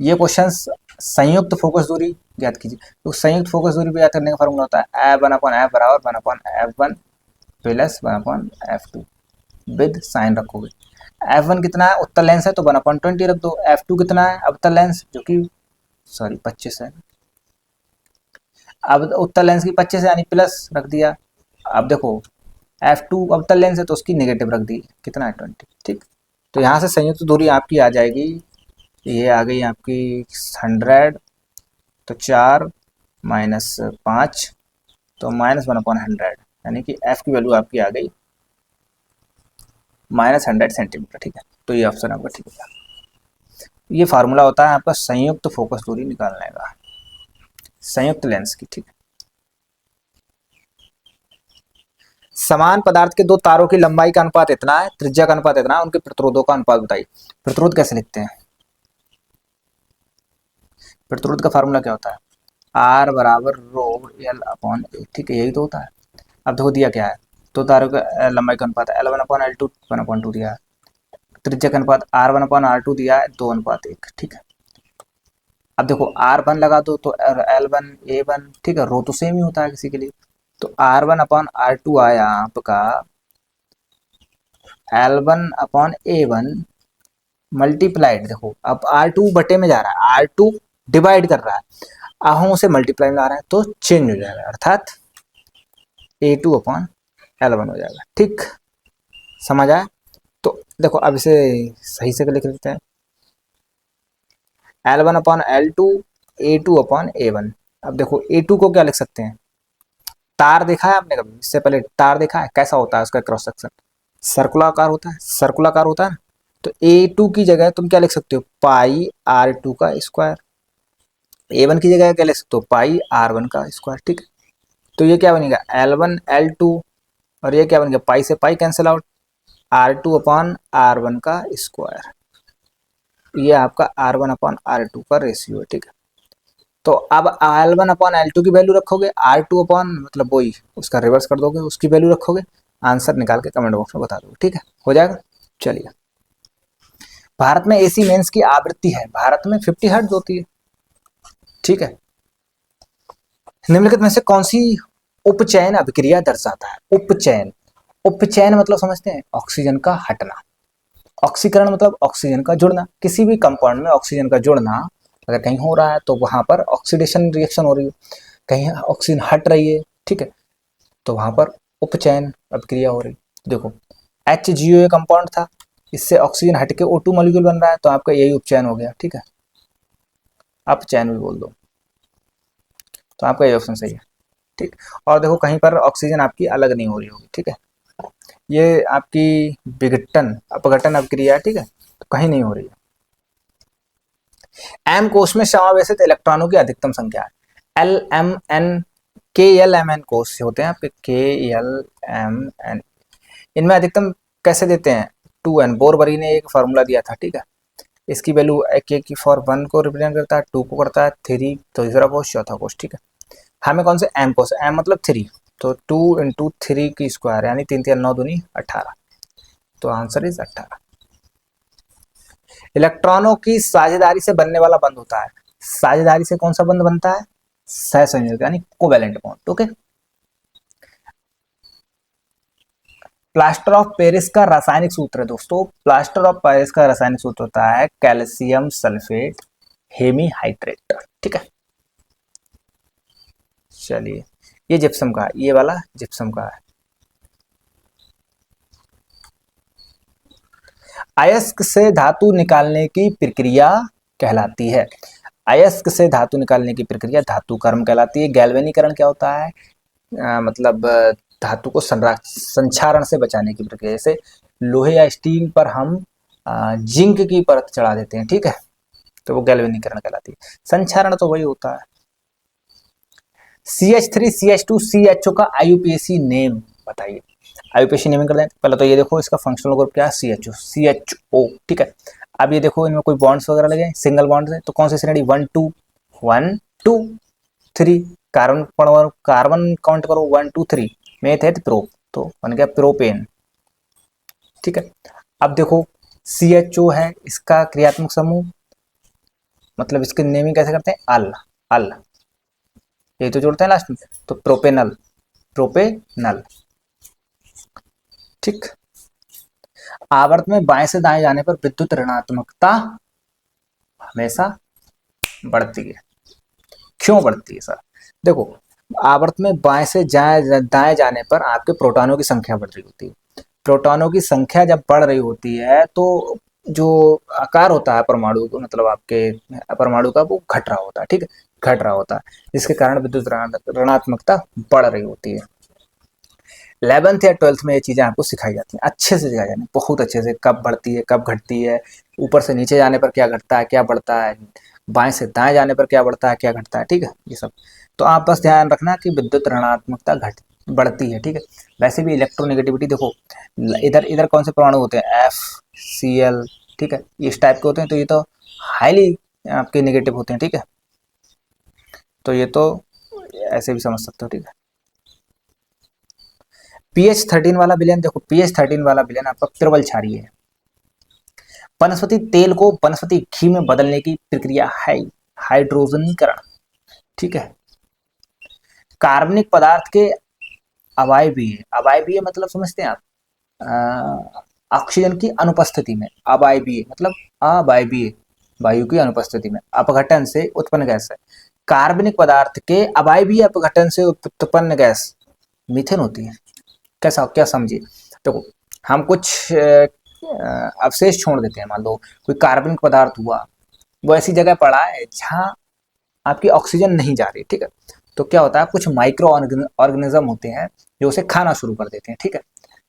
ये क्वेश्चंस संयुक्त फोकस दूरी ज्ञात कीजिए। तो संयुक्त फोकस दूरी ज्ञात करने का फॉर्मूला होता है F1/F बराबर 1/F1 plus 1/F2 with sign रखोगे। F1 कितना है, उत्तल लेंस है तो 1/20 रख दो। F2 कितना है, अवतल लेंस जो कि 25 है। अब उत्तल लेंस की 25 है यानी प्लस रख दिया। अब देखो F2 अवतल लेंस है तो उसकी नेगेटिव रख दी, कितना है 20। ठीक, तो यहाँ से संयुक्त दूरी आपकी आ जाएगी, ये आ गई आपकी 100, तो 4 माइनस 5 तो -1/100 यानी कि F की वैल्यू आपकी आ गई -100 सेंटीमीटर। ठीक है, तो ये ऑप्शन आपका ठीक है। ये फार्मूला होता है आपका संयुक्त फोकस दूरी निकालने का, संयुक्त लेंस की। ठीक है, समान पदार्थ के दो तारों की लंबाई का अनुपात इतना है, त्रिज्या का अनुपात इतना है, उनके प्रतिरोधों का अनुपात बताइए। प्रतिरोध कैसे लिखते हैं, प्रतिरोध का फार्मूला क्या होता है, R बराबर रो L/A। ठीक है, यही तो होता है। अब देखो दिया क्या है, दो तारों का लंबाई का अनुपात L1/L2 1/2 दिया है, त्रिज्या का अनुपात R1/R2 दिया है 2:1। ठीक है, अब देखो R1 लगा दो तो L1 A1। ठीक है, रो तो सेम ही होता है किसी के लिए, तो R1/R2 आया आपका L1/A1 मल्टीप्लाइड। देखो अब R2 बटे में जा रहा है, R2 डिवाइड कर रहा है, अब हम उसे मल्टीप्लाई में ला रहे हैं तो चेंज हो जाएगा, अर्थात A2/L1 हो जाएगा। ठीक, समझ आया। तो देखो अब इसे सही से लिख लेते हैं, L1/L2 A2/A1। अब देखो A2 को क्या लिख सकते हैं, तार देखा है आपने कभी, इससे पहले तार देखा है, कैसा होता है उसका क्रॉस सेक्शन, सर्कुलाकार होता है, सर्कुलाकार होता है ना। तो A2 की जगह तुम क्या लिख सकते हो, पाई R2 का स्क्वायर। A1 की जगह क्या लिख सकते हो, पाई R1 का स्क्वायर। ठीक है, तो ये क्या बनेगा L1/L2 और ये क्या बन गया, पाई से पाई कैंसिल आउट, R2/R1 का स्क्वायर। ये आपका R1/R2 का रेशियो है। ठीक है, तो अब L1/L2 की वैल्यू रखोगे, R2 मतलब वही उसका रिवर्स कर दोगे, उसकी वैल्यू रखोगे, आंसर निकाल के कमेंट बॉक्स में बता दोगे। ठीक है, हो जाएगा। चलिए, भारत में एसी मेंस की आवृत्ति है, भारत में 50 हर्ट्ज होती है। ठीक है, निम्नलिखित में से कौन सी उपचयन अभिक्रिया दर्शाता है, उपचयन। उपचयन मतलब समझते हैं, ऑक्सीजन का हटना। ऑक्सीकरण मतलब ऑक्सीजन का जुड़ना, किसी भी कंपाउंड में ऑक्सीजन का जुड़ना अगर कहीं हो रहा है तो वहां पर ऑक्सीडेशन रिएक्शन हो रही है, कहीं ऑक्सीजन हट रही है। ठीक है, तो वहां पर उपचयन अभिक्रिया हो रही। देखो HGO कंपाउंड था, इससे ऑक्सीजन हट के O2 मॉलिक्यूल बन रहा है, तो आपका यही उपचयन हो गया। ठीक है, अपचयन भी बोल दो, तो आपका ये ऑप्शन सही है। ठीक, और देखो कहीं पर ऑक्सीजन आपकी अलग नहीं हो रही होगी। ठीक है, ये आपकी विघटन अपघटन अभिक्रिया है। ठीक है, तो कहीं नहीं हो रही है। एम कोश में समावेशित इलेक्ट्रॉनों की अधिकतम संख्या है, LMN KLMN कोश होते हैं आपके, KLMN। इनमें अधिकतम कैसे देते हैं, 2n। बोरबरी ने एक फार्मूला दिया था। ठीक है, इसकी वैल्यू K की फॉर 1 को रिप्रेजेंट करता है, 2 को करता है, 3 तीसरा कोश, चौथा कोश। ठीक है, हमें कौन से एम कोश, एम मतलब 3, तो 2 × 3 की स्क्वायर यानी 3 3 9 दूनी 18, तो आंसर इज 18। इलेक्ट्रॉनों की साझेदारी से बनने वाला बंध होता है, साझेदारी से कौन सा बंध बनता है, सहसंयोजक यानी covalent bond. Okay, plaster of Paris का रासायनिक सूत्र है दोस्तों, प्लास्टर ऑफ पेरिस का रासायनिक सूत्र होता है कैल्शियम सल्फेट हेमीहाइड्रेट। ठीक है, चलिए, ये जिप्सम का है, ये वाला जिप्सम का है। अयस्क से धातु निकालने की प्रक्रिया कहलाती है, अयस्क से धातु निकालने की प्रक्रिया धातु कर्म कहलाती है। गैल्वेनीकरण क्या होता है, मतलब धातु को संक्षारण से बचाने की प्रक्रिया, जैसे लोहे या स्टील पर हम जिंक की परत चढ़ा देते हैं। ठीक है, तो वो गैल्वेनीकरण कहलाती है। संक्षारण तो वही होता है। CH3 CH2 CHO का IUPAC नेम बताइए। IUPAC नेमिंग कर दें। पहले तो ये देखो इसका फंक्शनल ग्रुप क्या है, CHO CHO, ठीक है। अब ये देखो इनमें कोई बॉन्ड्स वगैरह लगे, सिंगल बॉन्ड्स है, तो कौन सी श्रेणी, 1 2 1 2 3। कार्बन काउंट करो, 1 2 3। मेथ है प्रो, तो बन गया प्रोपेन, ठीक है। अब देखो CHO है, इसका क्रियात्मक समूह, मतलब इसकी नेमिंग कैसे करते हैं, अल अल, ये तो जोड़ते हैं लास्ट में, तो प्रोपेनल प्रोपेनल, ठीक। आवर्त में बाएं से दाएं जाने पर विद्युत ऋणात्मकता हमेशा बढ़ती है। क्यों बढ़ती है सर? देखो, आवर्त में बाएं से दाएं जाने पर आपके प्रोटॉनों की संख्या बढ़ रही होती है। प्रोटॉनों की संख्या जब बढ़ रही होती है तो जो आकार होता है परमाणु को, मतलब आपके परमाणु का, वो घट रहा होता है, ठीक है, घट रहा होता है, जिसके कारण विद्युत ऋणात्मकता बढ़ रही होती है। 11th या 12th में ये चीज़ें आपको सिखाई जाती हैं, अच्छे से सिखाई जाती हैं, बहुत अच्छे से, कब बढ़ती है कब घटती है, ऊपर से नीचे जाने पर क्या घटता है क्या बढ़ता है, बाएं से दाएं जाने पर क्या बढ़ता है क्या घटता है, ठीक है, ये सब। तो आप बस ध्यान रखना कि विद्युत ऋणात्मकता घट बढ़ती है, ठीक है। वैसे भी इलेक्ट्रोनेगेटिविटी देखो, इधर इधर कौन से परमाणु होते हैं, FCl, ठीक है, इस टाइप के होते हैं, तो ये तो हाईली आपके नेगेटिव होते हैं, ठीक है। तो ये तो ऐसे भी समझ सकते हो, ठीक है। PH13 वाला विलयन देखो, PH13 वाला विलयन आपका प्रबल क्षारीय है। वनस्पति तेल को वनस्पति घी में बदलने की प्रक्रिया है हाइड्रोजनीकरण, ठीक है। कार्बनिक पदार्थ के अवायवीय, अवायवीय मतलब समझते हैं आप, ऑक्सीजन की अनुपस्थिति में, अवायवीय मतलब अवायवीय, वायु की अनुपस्थिति में अपघटन से उत्पन्न गैस है। कार्बनिक पदार्थ के अवायवीय अपघटन से उत्पन्न गैस मीथेन होती है। कैसा, क्या समझिए, देखो हम कुछ अवशेष छोड़ देते हैं, मान लो कोई कार्बनिक पदार्थ हुआ, वो ऐसी जगह पड़ा है जहाँ आपकी ऑक्सीजन नहीं जा रही, ठीक है, तो क्या होता है, कुछ माइक्रो ऑर्गेनिज्म होते हैं जो उसे खाना शुरू कर देते हैं, ठीक है,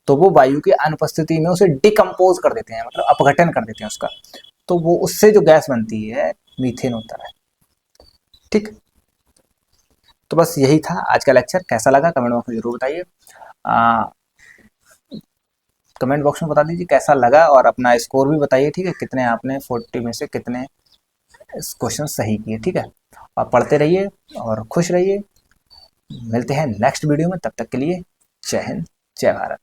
तो वो वायु की अनुपस्थिति में उसे डिकम्पोज कर देते हैं, मतलब अपघटन कर देते हैं उसका, तो वो उससे जो गैस बनती है मीथेन होता है, ठीक। तो बस यही था आज का लेक्चर, कैसा लगा कमेंट बॉक्स में जरूर बताइए, कमेंट बॉक्स में बता दीजिए कैसा लगा, और अपना स्कोर भी बताइए, ठीक है, कितने आपने 40 में से कितने क्वेश्चन सही किए, ठीक है। आप पढ़ते रहिए और खुश रहिए, मिलते हैं नेक्स्ट वीडियो में, तब तक के लिए जय हिंद जय भारत।